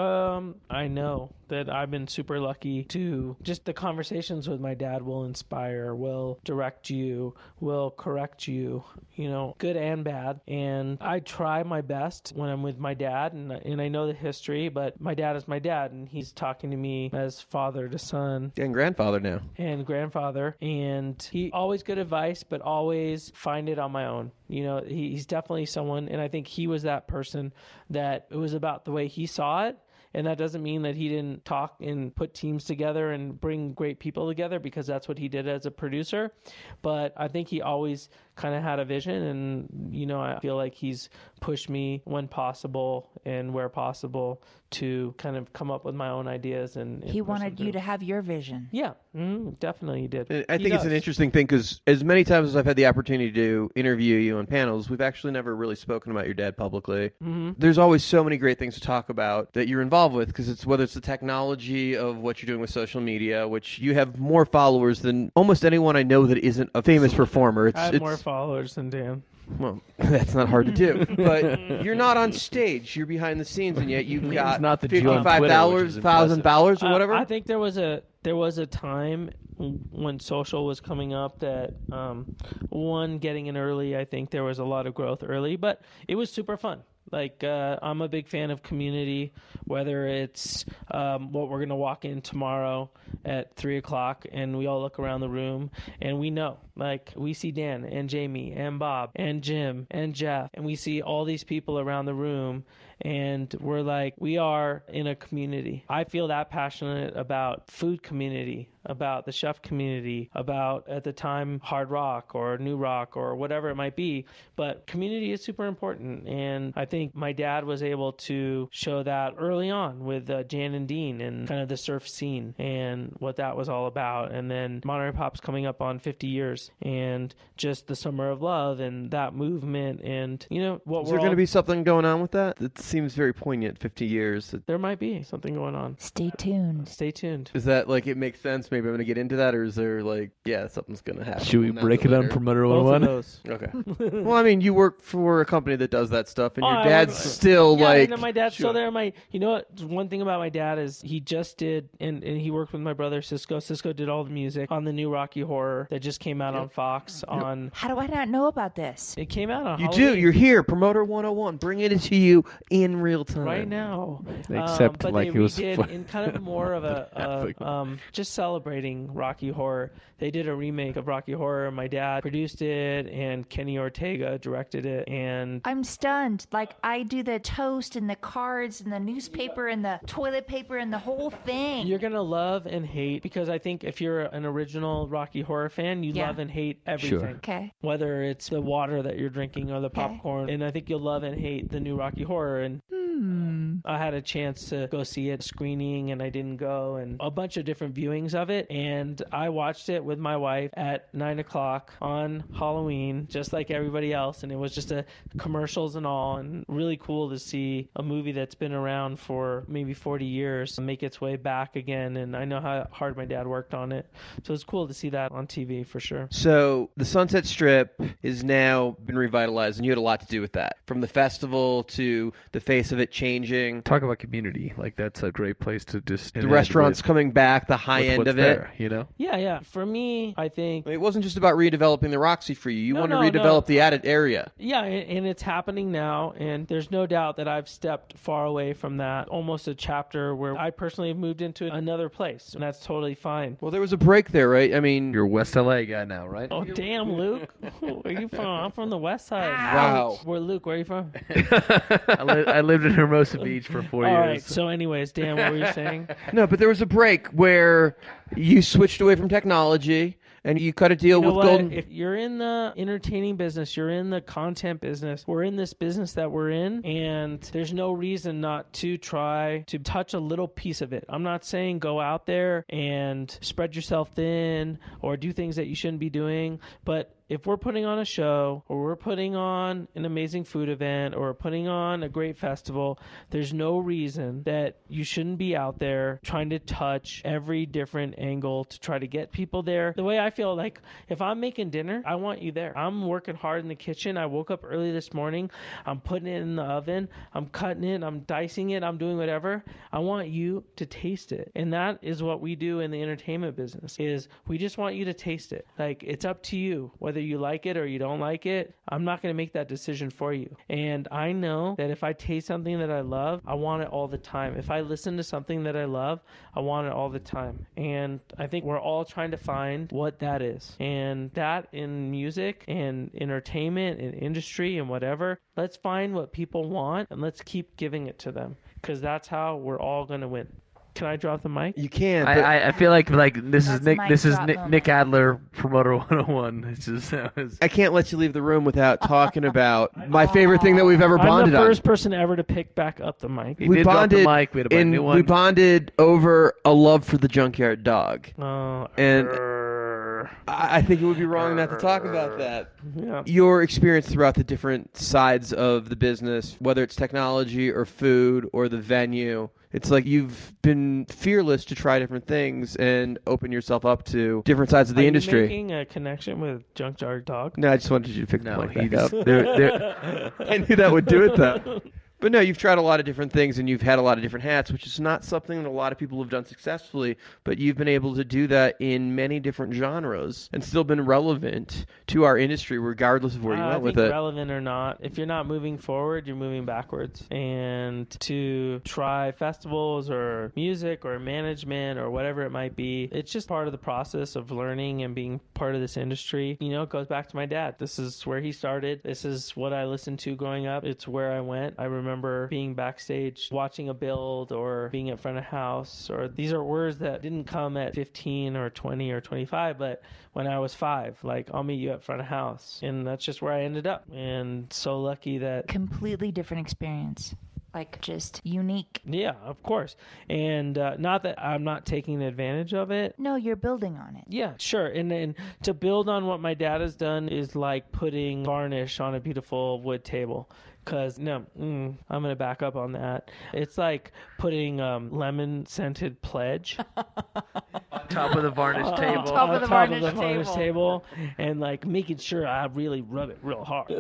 I know that I've been super lucky to just the conversations with my dad will inspire, will direct you, will correct you, you know, good and bad. And I try my best when I'm with my dad, and I know the history, but my dad is my dad, and he's talking to me as father to son. And grandfather now. And grandfather. And he always good advice, but always find it on my own. You know, he's definitely someone, and I think he was that person that it was about the way he saw it. And that doesn't mean that he didn't talk and put teams together and bring great people together, because that's what he did as a producer. But I think he always kind of had a vision, and, you know, I feel like he's pushed me when possible and where possible to kind of come up with my own ideas. And He wanted you to have your vision. Yeah, definitely he did. I think it's an interesting thing, because as many times as I've had the opportunity to interview you on panels, we've actually never really spoken about your dad publicly. Mm-hmm. There's always so many great things to talk about that you're involved with, because it's whether it's the technology of what you're doing with social media, which you have more followers than almost anyone I know that isn't a famous performer. I have more followers than Dan. Well, that's not hard to do. But you're not on stage. You're behind the scenes, and yet you've got not the $55,000 followers or whatever. I think there was a time when social was coming up that getting in early. I think there was a lot of growth early, but it was super fun. Like, I'm a big fan of community, whether it's what we're going to walk in tomorrow at 3 o'clock and we all look around the room and we know, like, we see Dan and Jamie and Bob and Jim and Jeff, and we see all these people around the room, and we're like, we are in a community. I feel that passionate about food community, about the chef community, about, at the time, hard rock or new rock or whatever it might be. But community is super important. And I think my dad was able to show that early on with Jan and Dean and kind of the surf scene and what that was all about. And then Monterey Pop's coming up on 50 years and just the Summer of Love and that movement. And, you know, what Is there going to be something going on with that? It seems very poignant, 50 years. There might be something going on. Stay tuned. Stay tuned. Is that, like, it makes sense? Maybe I'm going to get into that, or is there, like, yeah, something's going to happen? Should we break it on Promoter Both 101? of those. Okay. Well, I mean, you work for a company that does that stuff, and your dad's still, like... Yeah, my dad's still there. You know what? One thing about my dad is he just did, and he worked with my brother, Cisco. Cisco did all the music on the new Rocky Horror that just came out on Fox. How do I not know about this? It came out on You Halloween. do. You're here. Promoter 101. Bringing it to you in real time. Right now. Except but like they it was redid in kind of more of a just celebrating Rocky Horror. They did a remake of Rocky Horror. My dad produced it, and Kenny Ortega directed it. And I'm stunned. Like, I do the toast and the cards and the newspaper and the toilet paper and the whole thing. you're gonna love and hate, because I think if you're an original Rocky Horror fan, you love and hate everything. Okay. Whether it's the water that you're drinking or the popcorn. And I think you'll love and hate the new Rocky Horror. and I had a chance to go see it screening and I didn't go, and a bunch of different viewings of it. And I watched it with my wife at 9:00 on Halloween, just like everybody else. And it was just commercials and all, and really cool to see a movie that's been around for maybe 40 years make its way back again. And I know how hard my dad worked on it. So it's cool to see that on TV for sure. So the Sunset Strip is now been revitalized, and you had a lot to do with that. From the festival to the face of it changing. Talk about community. Like, that's a great place to just... The restaurants coming back, the high end of there, it. You know? Yeah. For me, I think... It wasn't just about redeveloping the Roxy for you. You want to redevelop the added area. Yeah, and it's happening now, and there's no doubt that I've stepped far away from that. Almost a chapter where I personally have moved into another place, and that's totally fine. Well, there was a break there, right? I mean... You're a West LA guy now, right? Oh, damn, Luke. Where are you from? I'm from the West Side. Wow. Luke, where are you from? I lived in Hermosa Beach for 4 years. All right, so anyways, Dan, what were you saying? No, but there was a break where you switched away from technology and you cut a deal with Golden. If you're in the entertaining business, you're in the content business, we're in this business that we're in, and there's no reason not to try to touch a little piece of it. I'm not saying go out there and spread yourself thin or do things that you shouldn't be doing, but if we're putting on a show or we're putting on an amazing food event or putting on a great festival, there's no reason that you shouldn't be out there trying to touch every different angle to try to get people there. The way I feel, like, if I'm making dinner, I want you there. I'm working hard in the kitchen. I woke up early this morning. I'm putting it in the oven. I'm cutting it. I'm dicing it. I'm doing whatever. I want you to taste it. And that is what we do in the entertainment business, is we just want you to taste it. Like, it's up to you whether you like it or you don't like it. I'm not going to make that decision for you. And I know that if I taste something that I love, I want it all the time. If I listen to something that I love, I want it all the time. And I think we're all trying to find what that is. And that in music and entertainment and industry and whatever, let's find what people want and let's keep giving it to them, because that's how we're all going to win. Can I drop the mic? You can. But... I feel like this is That's Nick. This is mic drop Nic Adler, Promoter 101. It's just I can't let you leave the room without talking about my favorite thing that we've ever bonded I'm the on. first person ever to pick back up the mic. We bonded. The mic. We had to buy a new one. We bonded over a love for the Junkyard Dog. And I think it would be wrong not to talk about that. Yeah. Your experience throughout the different sides of the business, whether it's technology or food or the venue, it's like you've been fearless to try different things and open yourself up to different sides of the industry. Are you making a connection with Junkyard Dog? No, I just wanted you to pick the mic back up. There, I knew that would do it, though. But no, you've tried a lot of different things and you've had a lot of different hats, which is not something that a lot of people have done successfully, but you've been able to do that in many different genres and still been relevant to our industry regardless of where you went with it. Relevant or not, if you're not moving forward, you're moving backwards. And to try festivals or music or management or whatever it might be, it's just part of the process of learning and being part of this industry. You know, it goes back to my dad. This is where he started. This is what I listened to growing up. It's where I went. I remember being backstage watching a build or being in front of house, or these are words that didn't come at 15 or 20 or 25, but when I was 5, like, I'll meet you at front of house. And that's just where I ended up. And so lucky that... Completely different experience. Like, just unique. Yeah, of course. And not that I'm not taking advantage of it. No, you're building on it. Yeah, sure. And then to build on what my dad has done is like putting varnish on a beautiful wood table. Because, I'm going to back up on that. It's like putting lemon-scented Pledge on top of the varnish table. top of the varnish table. And, like, making sure I really rub it real hard.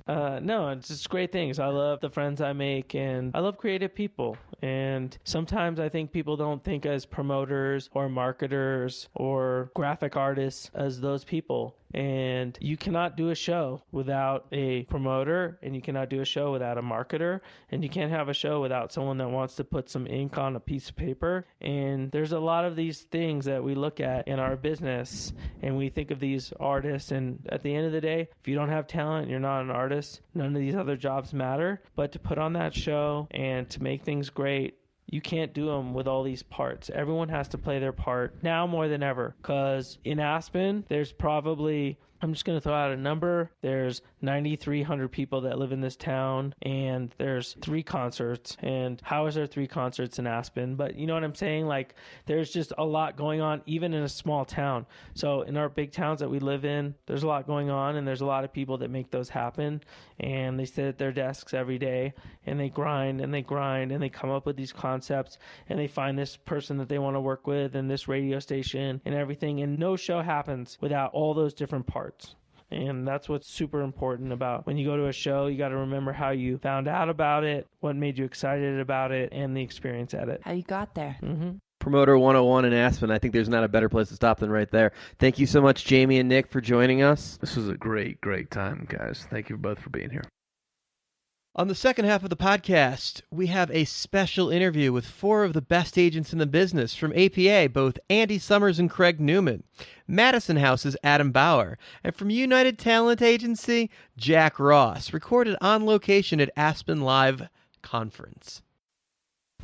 No, it's just great things. I love the friends I make, and I love creative people. And sometimes I think people don't think as promoters or marketers or graphic artists as those people. And you cannot do a show without a promoter, and you cannot do a show without a marketer, and you can't have a show without someone that wants to put some ink on a piece of paper. And there's a lot of these things that we look at in our business, and we think of these artists, and at the end of the day, if you don't have talent, you're not an artist, none of these other jobs matter. But to put on that show and to make things great, you can't do them with all these parts. Everyone has to play their part now more than ever, because in Aspen, there's probably I'm just going to throw out a number. There's 9,300 people that live in this town, and there's 3 concerts. And how is there 3 concerts in Aspen? But you know what I'm saying? Like, there's just a lot going on, even in a small town. So in our big towns that we live in, there's a lot going on, and there's a lot of people that make those happen. And they sit at their desks every day, and they grind, and they grind, and they come up with these concepts, and they find this person that they want to work with, and this radio station, and everything. And no show happens without all those different parts. And that's what's super important about when you go to a show. You got to remember how you found out about it, what made you excited about it, and the experience at it. How you got there. Mm-hmm. Promoter 101 in Aspen. I think there's not a better place to stop than right there. Thank you so much, Jamie and Nick, for joining us. This was a great time, guys. Thank you both for being here. On the second half of the podcast, we have a special interview with 4 of the best agents in the business from APA, both Andy Summers and Craig Newman. Madison House's Adam Bauer. And from United Talent Agency, Jack Ross, recorded on location at Aspen Live Conference.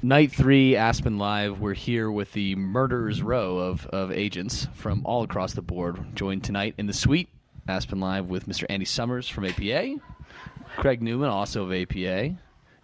Night 3, Aspen Live. We're here with the murderer's row of agents from all across the board. Joined tonight in the suite, Aspen Live, with Mr. Andy Summers from APA, Craig Newman, also of APA,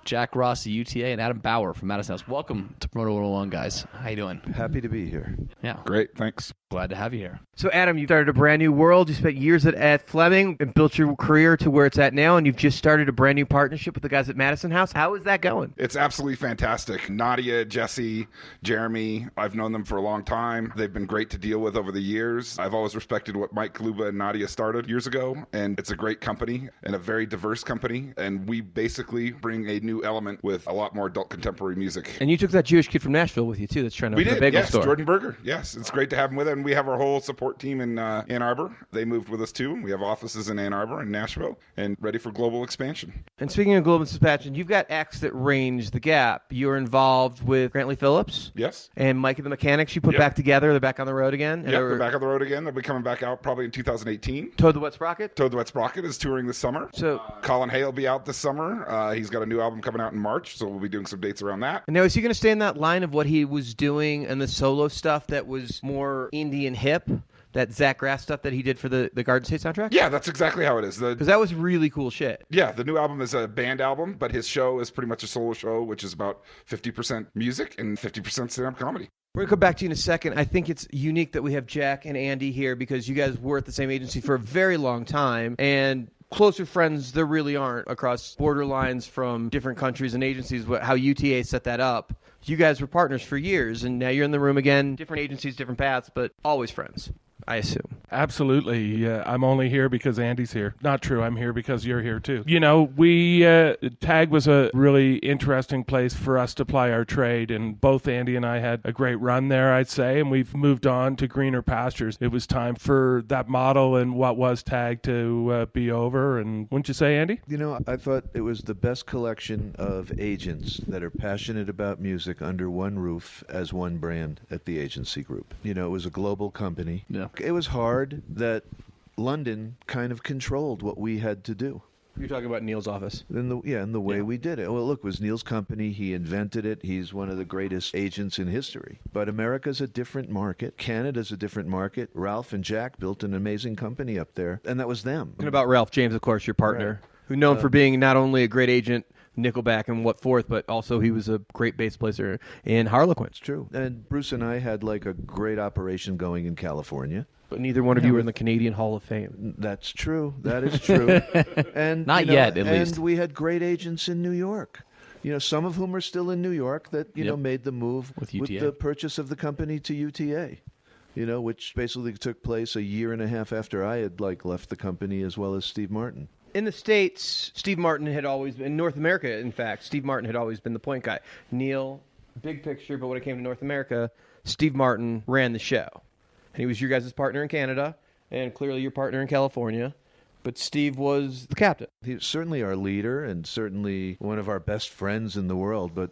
Jack Ross of UTA, and Adam Bauer from Madison House. Welcome to Promoter 101, guys. How you doing? Happy to be here. Yeah. Great, thanks. Glad to have you here. So, Adam, you started a brand new world. You spent years at Fleming and built your career to where it's at now, and you've just started a brand new partnership with the guys at Madison House. How is that going? It's absolutely fantastic. Nadia, Jesse, Jeremy, I've known them for a long time. They've been great to deal with over the years. I've always respected what Mike Kaluba and Nadia started years ago, and it's a great company and a very diverse company, and we basically bring a new element with a lot more adult contemporary music. And you took that Jewish kid from Nashville with you, too, that's trying to open a bagel store. Jordan Berger. Yes, it's great to have him with us. And we have our whole support team in Ann Arbor. They moved with us, too. We have offices in Ann Arbor and Nashville and ready for global expansion. And speaking of global expansion, you've got acts that range the gap. You're involved with Grantley Phillips. Yes. And Mike and the Mechanics you put back together. They're back on the road again. Yeah, they're back on the road again. They'll be coming back out probably in 2018. Toad the Wet Sprocket? Toad the Wet Sprocket is touring this summer. So Colin Hay will be out this summer. He's got a new album coming out in March, so we'll be doing some dates around that. And now, is he going to stay in that line of what he was doing and the solo stuff that was more indie and hip? That Zach Grass stuff that he did for the Garden State soundtrack? Yeah, that's exactly how it is. Because that was really cool shit. Yeah, the new album is a band album, but his show is pretty much a solo show, which is about 50% music and 50% stand-up comedy. We're going to come back to you in a second. I think it's unique that we have Jack and Andy here because you guys were at the same agency for a very long time, and closer friends there really aren't across borderlines from different countries and agencies. How UTA set that up. You guys were partners for years, and now you're in the room again. Different agencies, different paths, but always friends, I assume. Absolutely. I'm only here because Andy's here. Not true. I'm here because you're here too. You know, TAG was a really interesting place for us to ply our trade, and both Andy and I had a great run there, I'd say, and we've moved on to greener pastures. It was time for that model and what was TAG to be over, and wouldn't you say, Andy? You know, I thought it was the best collection of agents that are passionate about music under one roof as one brand at the agency group. You know, it was a global company. Yeah. It was hard that London kind of controlled what we had to do. You're talking about Neil's office. In the way we did it. Well, look, it was Neil's company. He invented it. He's one of the greatest agents in history. But America's a different market. Canada's a different market. Ralph and Jack built an amazing company up there, and that was them. Talking about Ralph James, of course, your partner, who known for being not only a great agent, Nickelback and What Fourth, but also he was a great bass player in Harlequin. It's true. And Bruce and I had like a great operation going in California. But neither one of you were in the Canadian Hall of Fame. That's true. That is true. And Not yet, at least. And we had great agents in New York. You know, some of whom are still in New York that, you know, made the move with the purchase of the company to UTA. You know, which basically took place a year and a half after I had left the company, as well as Steve Martin. In the States, Steve Martin had always been, in North America, in fact, Steve Martin had always been the point guy. Neil, big picture, but when it came to North America, Steve Martin ran the show. And he was your guys' partner in Canada, and clearly your partner in California. But Steve was the captain. He was certainly our leader and certainly one of our best friends in the world, but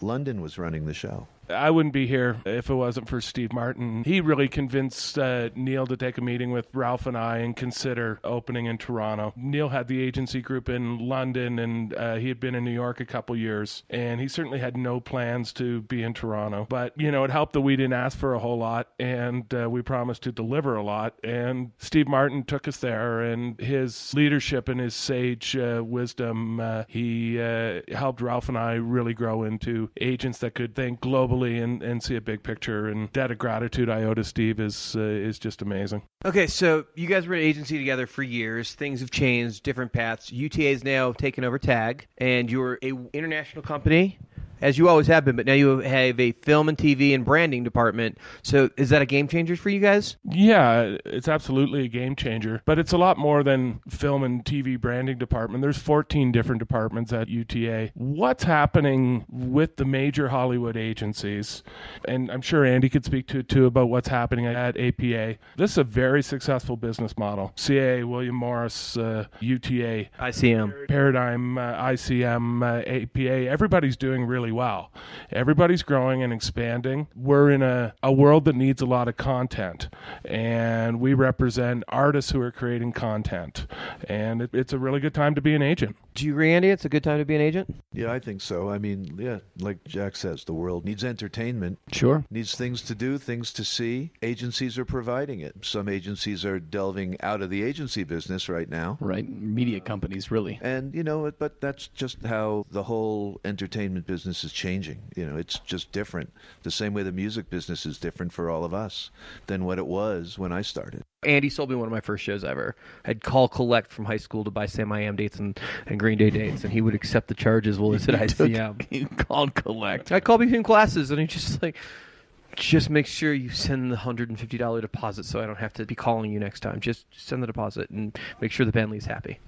London was running the show. I wouldn't be here if it wasn't for Steve Martin. He really convinced Neil to take a meeting with Ralph and I and consider opening in Toronto. Neil had the agency group in London, and he had been in New York a couple years, and he certainly had no plans to be in Toronto. But, it helped that we didn't ask for a whole lot, and we promised to deliver a lot. And Steve Martin took us there, and his leadership and his sage wisdom, he helped Ralph and I really grow into agents that could think globally and see a big picture. And debt of gratitude I owe to Steve is just amazing. Okay, so you guys were an agency together for years. Things have changed, different paths. UTA is now taken over TAG, and you're an international company, as you always have been, but now you have a film and TV and branding department. So is that a game changer for you guys? Yeah, it's absolutely a game changer, but it's a lot more than film and TV branding department. There's 14 different departments at UTA. What's happening with the major Hollywood agencies, and I'm sure Andy could speak to it too about what's happening at APA. This is a very successful business model. CAA, William Morris, UTA, ICM, Paradigm, ICM, APA, everybody's doing really well. Everybody's growing and expanding. We're in a world that needs a lot of content, and we represent artists who are creating content, and it's a really good time to be an agent. Do you agree, Andy? It's a good time to be an agent? Yeah, I think so. I mean, yeah, like Jack says, the world needs entertainment. Sure. Needs things to do, things to see. Agencies are providing it. Some agencies are delving out of the agency business right now. Right. Media companies, really. And, but that's just how the whole entertainment business is changing. It's just different. The same way the music business is different for all of us than what it was when I started. Andy sold me one of my first shows ever. I'd call collect from high school to buy Sam I Am dates and Green Day dates, and he would accept the charges while it's at ICM. You called collect. I called between classes, and he just make sure you send the $150 deposit so I don't have to be calling you next time. Just send the deposit and make sure the band leaves happy,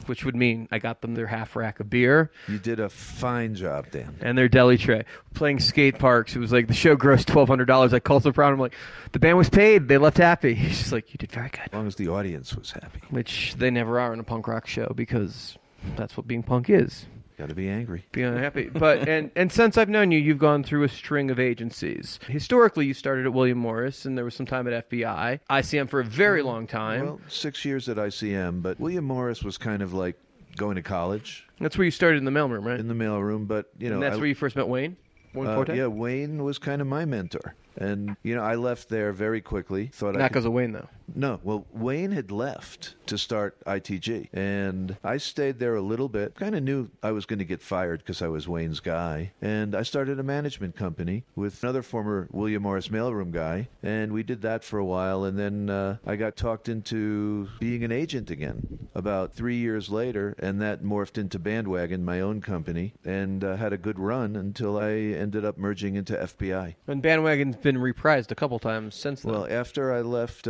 which would mean I got them their half rack of beer. You did a fine job, Dan. And their deli tray. Playing skate parks. It was like the show grossed $1,200. I called so proud. I'm like, the band was paid. They left happy. He's just like, you did very good. As long as the audience was happy. Which they never are in a punk rock show because that's what being punk is. Got to be angry. Be unhappy. But and since I've known you, you've gone through a string of agencies. Historically, you started at William Morris, and there was some time at FBI. ICM for a very long time. Well, 6 years at ICM, but William Morris was kind of like going to college. That's where you started in the mailroom, right? In the mailroom, but, And that's where you first met Wayne? Wayne Forte? Yeah, Wayne was kind of my mentor. And, I left there very quickly. Not because of Wayne, though. No. Well, Wayne had left to start ITG. And I stayed there a little bit. Kind of knew I was going to get fired because I was Wayne's guy. And I started a management company with another former William Morris mailroom guy. And we did that for a while. And then I got talked into being an agent again about 3 years later. And that morphed into Bandwagon, my own company. And had a good run until I ended up merging into FBI. And Bandwagon's been reprised a couple times since then. Well, after I left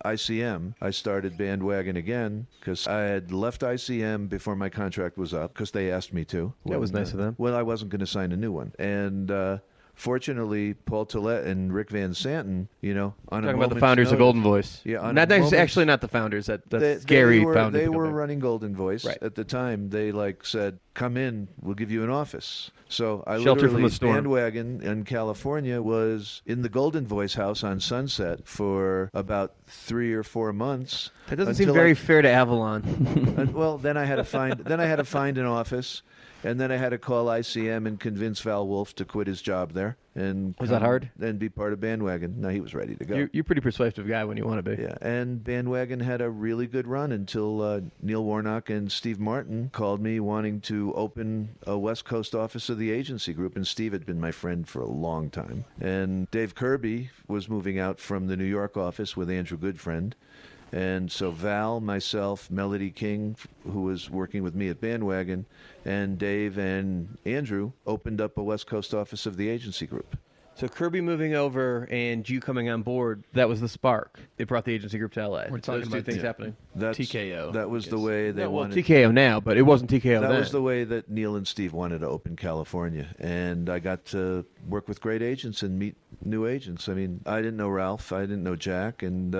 ICM, I started Bandwagon again because I had left ICM before my contract was up because they asked me to. That was nice of them. Well, I wasn't going to sign a new one. And fortunately, Paul Tillett and Rick Van Santen, on talking about the founders of Goldvoice. Yeah, actually not the founders. That's Gary founded. They were running Goldvoice right. At the time. They said, "Come in, we'll give you an office." So I Shelter literally from the storm. Bandwagon in California was in the Goldvoice house on Sunset for about 3 or 4 months. That doesn't seem very fair to Avalon. Well, then I had to find an office. And then I had to call ICM and convince Val Wolf to quit his job there. And was that hard? And be part of Bandwagon. No, he was ready to go. You're a pretty persuasive guy when you want to be. Yeah, and Bandwagon had a really good run until Neil Warnock and Steve Martin called me wanting to open a West Coast office of the agency group. And Steve had been my friend for a long time. And Dave Kirby was moving out from the New York office with Andrew Goodfriend. And so Val, myself, Melody King, who was working with me at Bandwagon, and Dave and Andrew opened up a West Coast office of the agency group. So Kirby moving over and you coming on board, that was the spark. It brought the agency group to LA. We're talking Those about two things happening. TKO. That was the way they wanted. TKO now, but it wasn't TKO That then. was the way that Neil and Steve wanted to open California. And I got to work with great agents and meet new agents. I mean, I didn't know Ralph. I didn't know Jack. And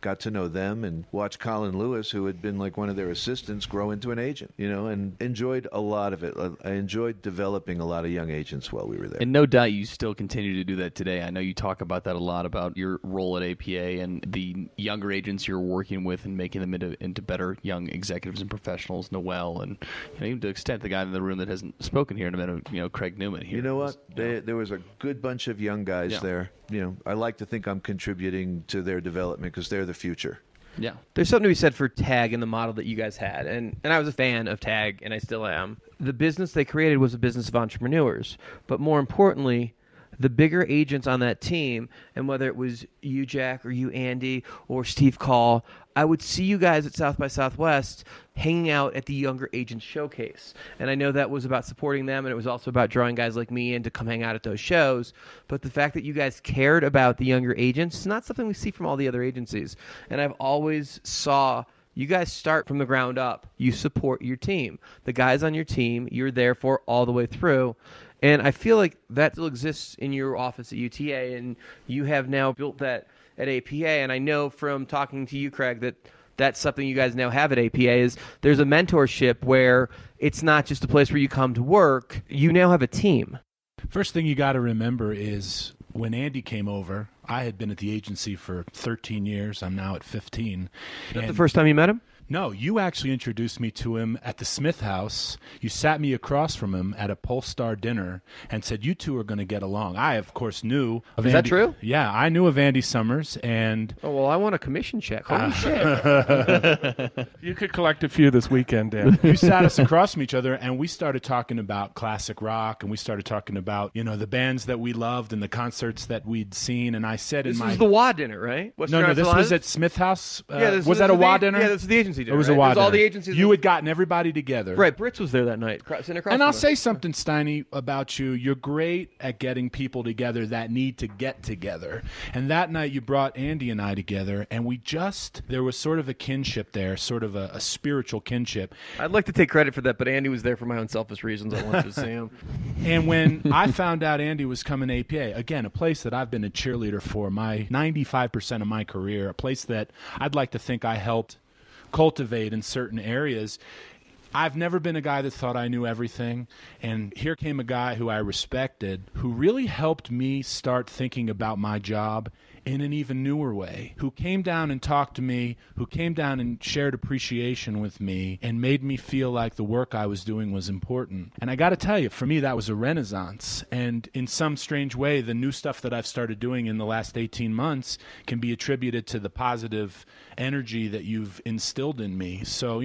got to know them and watch Colin Lewis, who had been like one of their assistants, grow into an agent, and enjoyed a lot of it. I enjoyed developing a lot of young agents while we were there. And no doubt you still continue to do that today? I know you talk about that a lot, about your role at APA and the younger agents you're working with and making them into better young executives and professionals, Noel, and even to the extent the guy in the room that hasn't spoken here in a minute, Craig Newman here. You know what? There was a good bunch of young guys there. I like to think I'm contributing to their development because they're the future. Yeah. There's something to be said for TAG and the model that you guys had. And I was a fan of TAG, and I still am. The business they created was a business of entrepreneurs. But more importantly, the bigger agents on that team, and whether it was you, Jack, or you, Andy, or Steve Call, I would see you guys at South by Southwest hanging out at the Younger Agents Showcase. And I know that was about supporting them, and it was also about drawing guys like me in to come hang out at those shows. But the fact that you guys cared about the younger agents is not something we see from all the other agencies. And I've always saw you guys start from the ground up. You support your team. The guys on your team, you're there for all the way through. And I feel like that still exists in your office at UTA, and you have now built that at APA. And I know from talking to you, Craig, that that's something you guys now have at APA is there's a mentorship where it's not just a place where you come to work. You now have a team. First thing you got to remember is when Andy came over, I had been at the agency for 13 years. I'm now at 15. Is that the first time you met him? No, you actually introduced me to him at the Smith House. You sat me across from him at a Polestar dinner and said, you two are going to get along. I, of course, knew of Is Andy. that true? Yeah, I knew of Andy Summers. And oh, well, I want a commission check. Holy shit. You could collect a few this weekend, Dan. You sat us across from each other, and we started talking about classic rock, and we started talking about, the bands that we loved and the concerts that we'd seen. And I said this was the WA dinner, right? No, this was at Smith House. Was that a WA dinner? Yeah, this was the agency dinner. It was a WA WA dinner. All the agencies. You had gotten everybody together. Right, Brits was there that night. And I'll say something, Steiny, about you. You're great at getting people together that need to get together. And that night you brought Andy and I together, and there was sort of a kinship there, sort of a spiritual kinship. I'd like to take credit for that, but Andy was there for my own selfish reasons. I wanted to see him. And when I found out Andy was coming to APA, again, a place that I've been a cheerleader for my 95% of my career, a place that I'd like to think I helped cultivate in certain areas. I've never been a guy that thought I knew everything, and here came a guy who I respected, who really helped me start thinking about my job in an even newer way, who came down and talked to me, who came down and shared appreciation with me and made me feel like the work I was doing was important. And I got to tell you, for me, that was a renaissance. And in some strange way, the new stuff that I've started doing in the last 18 months can be attributed to the positive energy that you've instilled in me. So,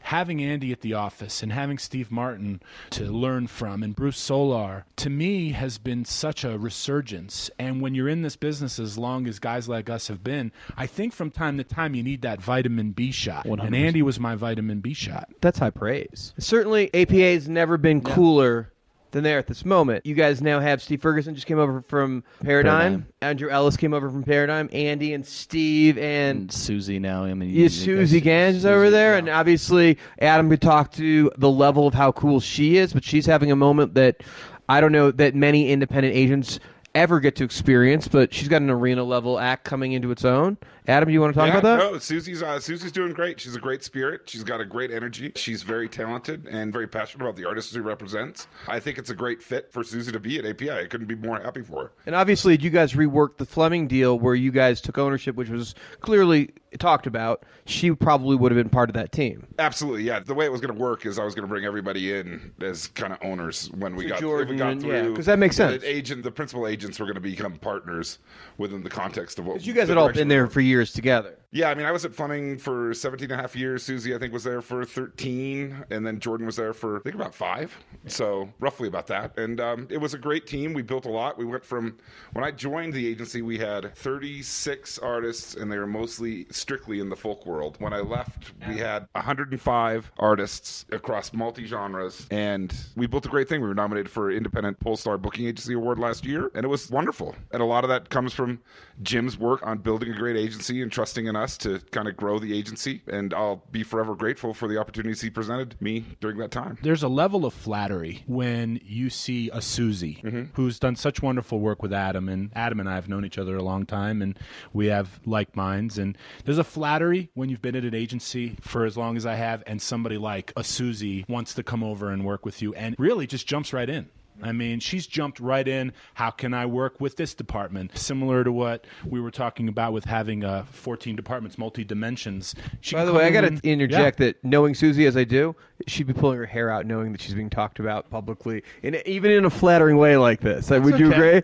having Andy at the office and having Steve Martin to learn from and Bruce Solar, to me, has been such a resurgence. And when you're in this business as long as guys like us have been, I think from time to time you need that vitamin B shot. 100%. And Andy was my vitamin B shot. That's high praise. Certainly, APA's never been cooler than there at this moment. You guys now have Steve Ferguson just came over from Paradigm. Andrew Ellis came over from Paradigm. Andy and Steve and Susie now. Susie Gans over there. And obviously, Adam could talk to the level of how cool she is, but she's having a moment that I don't know that many independent agents ever get to experience, but she's got an arena level act coming into its own. Adam, do you want to talk about that? No, Susie's doing great. She's a great spirit. She's got a great energy. She's very talented and very passionate about the artists she represents. I think it's a great fit for Susie to be at API. I couldn't be more happy for her. And obviously, you guys reworked the Fleming deal where you guys took ownership, which was clearly talked about. She probably would have been part of that team. Absolutely, yeah. The way it was going to work is I was going to bring everybody in as kind of owners when we got through. Yeah, because that makes sense. The principal agents were going to become partners within the context of what. Because you guys had all been there for years together. Yeah, I mean, I was at Fleming for 17 and a half years. Susie, I think, was there for 13. And then Jordan was there for, I think, about 5. So roughly about that. And it was a great team. We built a lot. We went from, when I joined the agency, we had 36 artists, and they were mostly strictly in the folk world. When I left, we had 105 artists across multi-genres. And we built a great thing. We were nominated for Independent Polestar Booking Agency Award last year. And it was wonderful. And a lot of that comes from Jim's work on building a great agency and trusting in us to kind of grow the agency, and I'll be forever grateful for the opportunities he presented me during that time. There's a level of flattery when you see a Susie who's done such wonderful work with Adam, and Adam and I have known each other a long time, and we have like minds, and there's a flattery when you've been at an agency for as long as I have, and somebody like a Susie wants to come over and work with you and really just jumps right in. I mean, she's jumped right in. How can I work with this department? Similar to what we were talking about with having 14 departments, multi-dimensions. By the way, I got to interject that knowing Susie as I do, she'd be pulling her hair out knowing that she's being talked about publicly, even in a flattering way like this. Would you agree?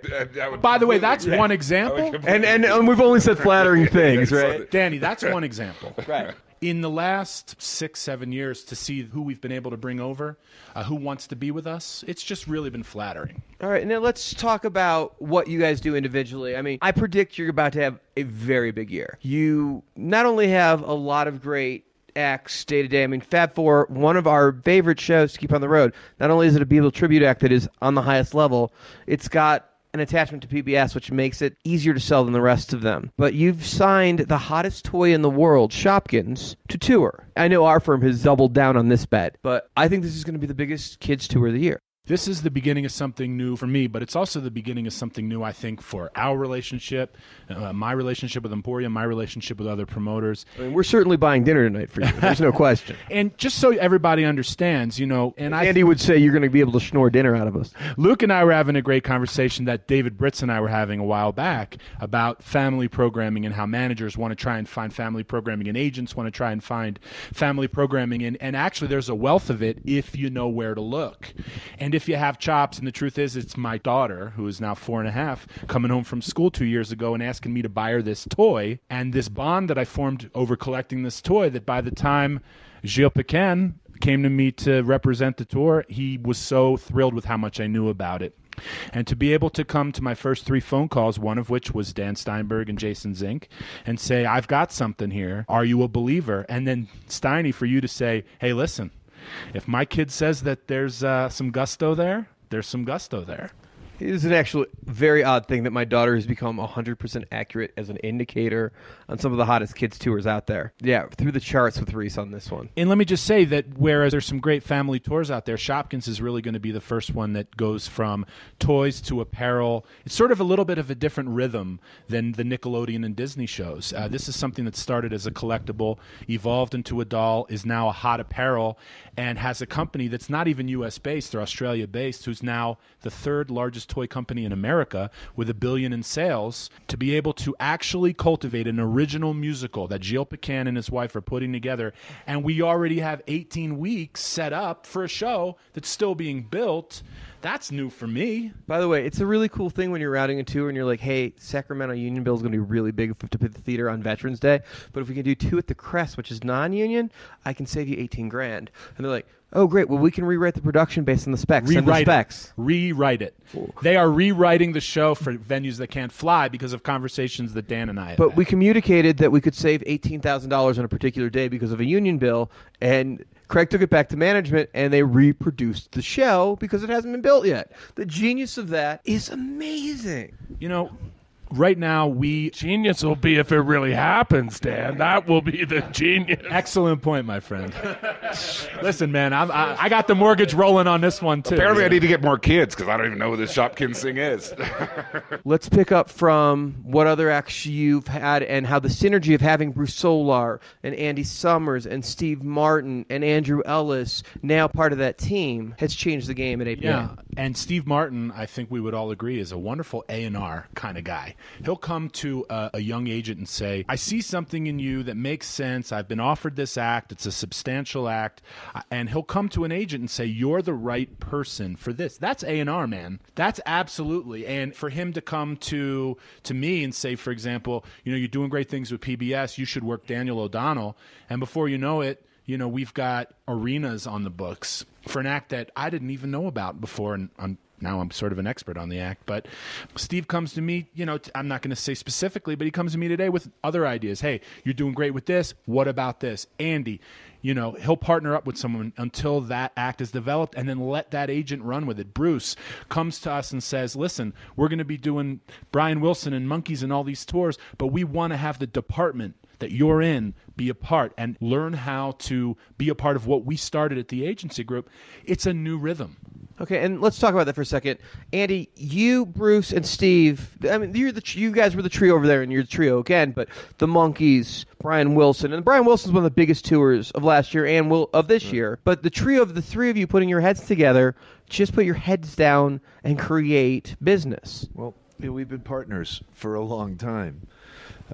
By the way, that's one example. And we've only said flattering things, right? Danny, that's one example. Right. In the last 6-7 years, to see who we've been able to bring over, who wants to be with us, it's just really been flattering. All right, now let's talk about what you guys do individually. I mean, I predict you're about to have a very big year. You not only have a lot of great acts day to day. I mean, Fab Four, one of our favorite shows to keep on the road. Not only is it a Beatle tribute act that is on the highest level, it's got an attachment to PBS, which makes it easier to sell than the rest of them. But you've signed the hottest toy in the world, Shopkins, to tour. I know our firm has doubled down on this bet, but I think this is going to be the biggest kids tour of the year. This is the beginning of something new for me, but it's also the beginning of something new, I think, for our relationship, my relationship with Emporium, my relationship with other promoters. I mean, we're certainly buying dinner tonight for you. There's no question. And just so everybody understands, Andy would say you're going to be able to schnorr dinner out of us. Luke and I were having a great conversation that David Britz and I were having a while back about family programming and how managers want to try and find family programming and agents want to try and find family programming. And actually, there's a wealth of it if you know where to look. And if you have chops, and the truth is, it's my daughter, who is now 4.5, coming home from school 2 years ago and asking me to buy her this toy, and this bond that I formed over collecting this toy, that by the time Gilles Pequin came to me to represent the tour, he was so thrilled with how much I knew about it. And to be able to come to my first 3 phone calls, one of which was Dan Steinberg and Jason Zink, and say, I've got something here. Are you a believer? And then, Steiny, for you to say, hey, listen, if my kid says that there's some gusto there, there's some gusto there. It is an actually very odd thing that my daughter has become 100% accurate as an indicator on some of the hottest kids tours out there. Yeah, through the charts with Reese on this one. And let me just say that whereas there's some great family tours out there, Shopkins is really going to be the first one that goes from toys to apparel. It's sort of a little bit of a different rhythm than the Nickelodeon and Disney shows. This is something that started as a collectible, evolved into a doll, is now a hot apparel, and has a company that's not even U.S.-based, they're Australia-based, who's now the 3rd largest toy company in America with $1 billion in sales, to be able to actually cultivate an original musical that Gilles Pequin and his wife are putting together. And we already have 18 weeks set up for a show that's still being built. That's new for me. By the way, it's a really cool thing when you're routing a tour and you're like, hey, Sacramento Union Bill is going to be really big to put the theater on Veterans Day, but if we can do 2 at the Crest, which is non-union, I can save you $18,000. And they're like, oh, great. Well, we can rewrite the production based on the specs. Rewrite it. Ooh. They are rewriting the show for venues that can't fly because of conversations that Dan and I have But had. We communicated that we could save $18,000 on a particular day because of a union bill, and Craig took it back to management, and they reproduced the show because it hasn't been built yet. The genius of that is amazing. Right now, Genius will be if it really happens, Dan. That will be the genius. Excellent point, my friend. Listen, man, I got the mortgage rolling on this one, too. Apparently, I need to get more kids because I don't even know who this Shopkins thing is. Let's pick up from what other acts you've had and how the synergy of having Bruce Solar and Andy Summers and Steve Martin and Andrew Ellis, now part of that team, has changed the game at APA. Yeah, and Steve Martin, I think we would all agree, is a wonderful A&R kind of guy. He'll come to a young agent and say, I see something in you that makes sense. I've been offered this act. It's a substantial act. And he'll come to an agent and say, you're the right person for this. That's A&R, man. That's absolutely. And for him to come to me and say, for example, you're doing great things with PBS. You should work Daniel O'Donnell. And before you know it, we've got arenas on the books for an act that I didn't even know about before. And now I'm sort of an expert on the act, but Steve comes to me, I'm not going to say specifically, but he comes to me today with other ideas. Hey, you're doing great with this. What about this? Andy, he'll partner up with someone until that act is developed and then let that agent run with it. Bruce comes to us and says, listen, we're going to be doing Brian Wilson and Monkeys and all these tours, but we want to have the department that you're in be a part and learn how to be a part of what we started at the agency group. It's a new rhythm. Okay, and let's talk about that for a second. Andy, you, Bruce, and Steve, I mean, you guys were the trio over there, and you're the trio again, but the Monkees, Brian Wilson, and Brian Wilson's one of the biggest tours of last year and of this year, but the trio of the three of you putting your heads together, just put your heads down and create business. Well, we've been partners for a long time.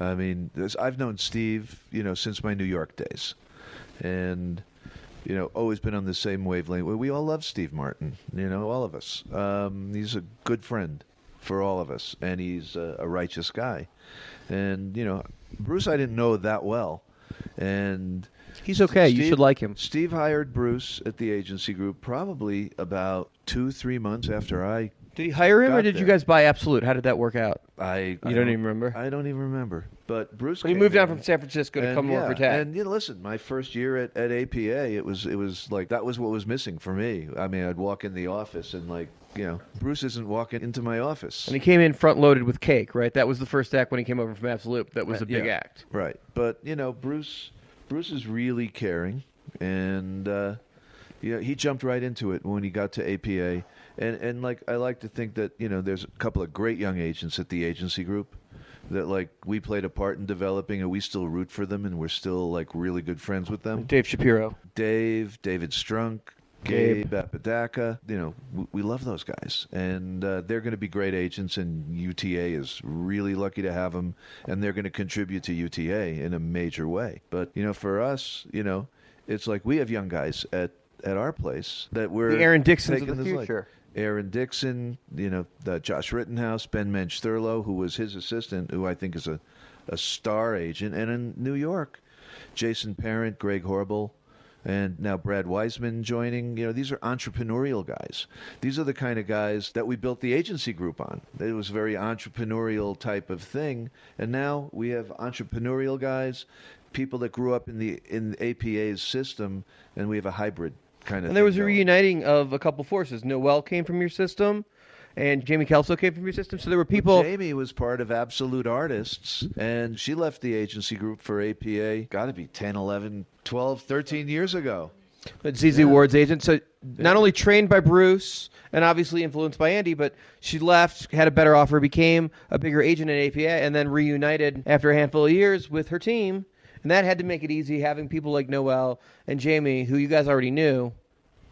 I mean, I've known Steve, since my New York days. And... always been on the same wavelength. We all love Steve Martin, all of us. He's a good friend for all of us, and he's a righteous guy. And, Bruce I didn't know that well. And he's okay. You should like him. Steve hired Bruce at the agency group probably about 2-3 months after I Did he hire him, or did there. you guys buy Absolute? How did that work out? You don't even remember? I don't even remember. But Bruce He came moved down in, from San Francisco to come work for and Tag. listen, my first year at APA, it was like that was what was missing for me. I mean, I'd walk in the office and Bruce isn't walking into my office. And he came in front loaded with cake, right? That was the first act when he came over from Absolute. That was a big act. Right. But, Bruce is really caring, and he jumped right into it when he got to APA. And I like to think that, there's a couple of great young agents at the agency group that we played a part in developing, and we still root for them, and we're still really good friends with them. Dave Shapiro. David Strunk, Gabe Apodaca. We love those guys, and they're going to be great agents, and UTA is really lucky to have them, and they're going to contribute to UTA in a major way. But, for us, it's like we have young guys at our place that we're the Aaron Dixons taking of the this future. Aaron Dixon, the Josh Rittenhouse, Ben Mensch-Thurlow, who was his assistant, who I think is a star agent. And in New York, Jason Parent, Greg Horrible, and now Brad Wiseman joining. These are entrepreneurial guys. These are the kind of guys that we built the agency group on. It was a very entrepreneurial type of thing. And now we have entrepreneurial guys, people that grew up in APA's system, and we have a hybrid kind of And there was thing a going. reuniting of a couple forces. Noelle came from your system, and Jamie Kelso came from your system. So there were people. Jamie was part of Absolute Artists, and she left the agency group for APA, got to be 10, 11, 12, 13 years ago. But ZZ Ward's agent. So not only trained by Bruce and obviously influenced by Andy, but she left, had a better offer, became a bigger agent at APA, and then reunited after a handful of years with her team. And that had to make it easy having people like Noelle and Jamie, who you guys already knew,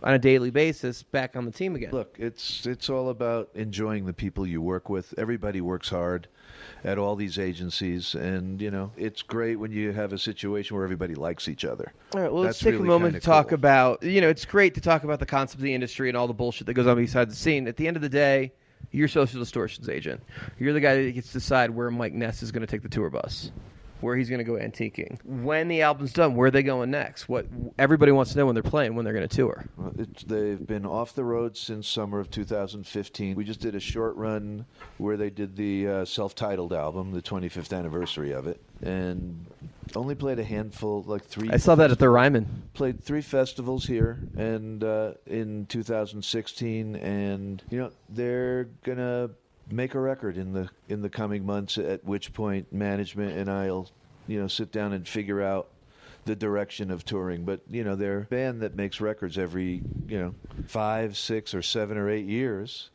on a daily basis, back on the team again. Look, it's all about enjoying the people you work with. Everybody works hard at all these agencies, and it's great when you have a situation where everybody likes each other. All right, well, let's That's take really a moment to kinda talk cool. about, it's great to talk about the concept of the industry and all the bullshit that goes on beside the scene. At the end of the day, you're social distortions agent. You're the guy that gets to decide where Mike Ness is going to take the tour bus, where he's going to go antiquing. When the album's done, where are they going next? What everybody wants to know when they're playing, when they're going to tour. Well, they've been off the road since summer of 2015. We just did a short run where they did the self-titled album, the 25th anniversary of it, and only played a handful, 3. I saw that at the Ryman. Played 3 festivals here, and in 2016, and they're gonna make a record in the coming months, at which point management and I'll sit down and figure out the direction of touring. But they're a band that makes records every 5, 6, or 7 or 8 years,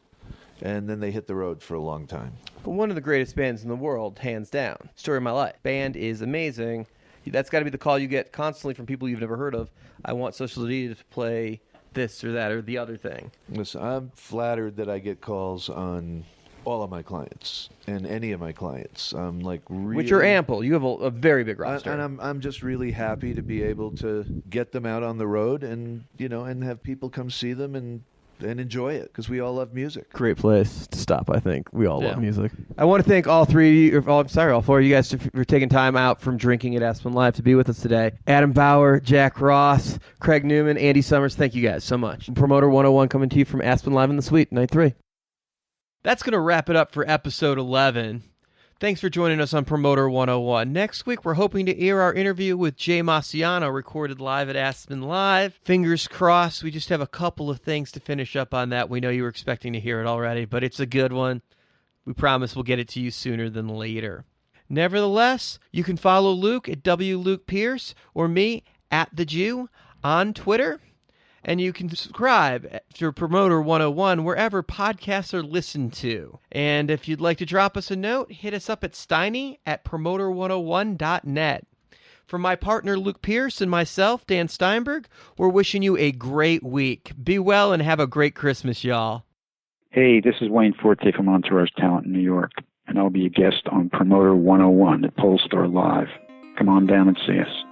and then they hit the road for a long time. But one of the greatest bands in the world, hands down. Story of my life. Band is amazing. That's got to be the call you get constantly from people you've never heard of. I want Social Adidas to play this or that or the other thing. Listen, I'm flattered that I get calls on all of my clients and any of my clients. I'm really, which are ample. You have a very big roster. And I'm just really happy to be able to get them out on the road and and have people come see them and enjoy it, because we all love music. Great place to stop, I think. We all love music. I want to thank all 4 of you guys for taking time out from drinking at Aspen Live to be with us today. Adam Bauer, Jack Ross, Craig Newman, Andy Summers, thank you guys so much. Promoter 101 coming to you from Aspen Live in the Suite, night 3. That's going to wrap it up for episode 11. Thanks for joining us on Promoter 101. Next week, we're hoping to air our interview with Jay Massiano, recorded live at Aspen Live. Fingers crossed. We just have a couple of things to finish up on that. We know you were expecting to hear it already, but it's a good one. We promise we'll get it to you sooner than later. Nevertheless, you can follow Luke at WLukePierce or me at The Jew on Twitter. And you can subscribe to Promoter 101 wherever podcasts are listened to. And if you'd like to drop us a note, hit us up at Steiny@promoter101.net. From my partner Luke Pierce and myself, Dan Steinberg, we're wishing you a great week. Be well and have a great Christmas, y'all. Hey, this is Wayne Forte from Entourage Talent in New York, and I'll be a guest on Promoter 101 at Polestar Live. Come on down and see us.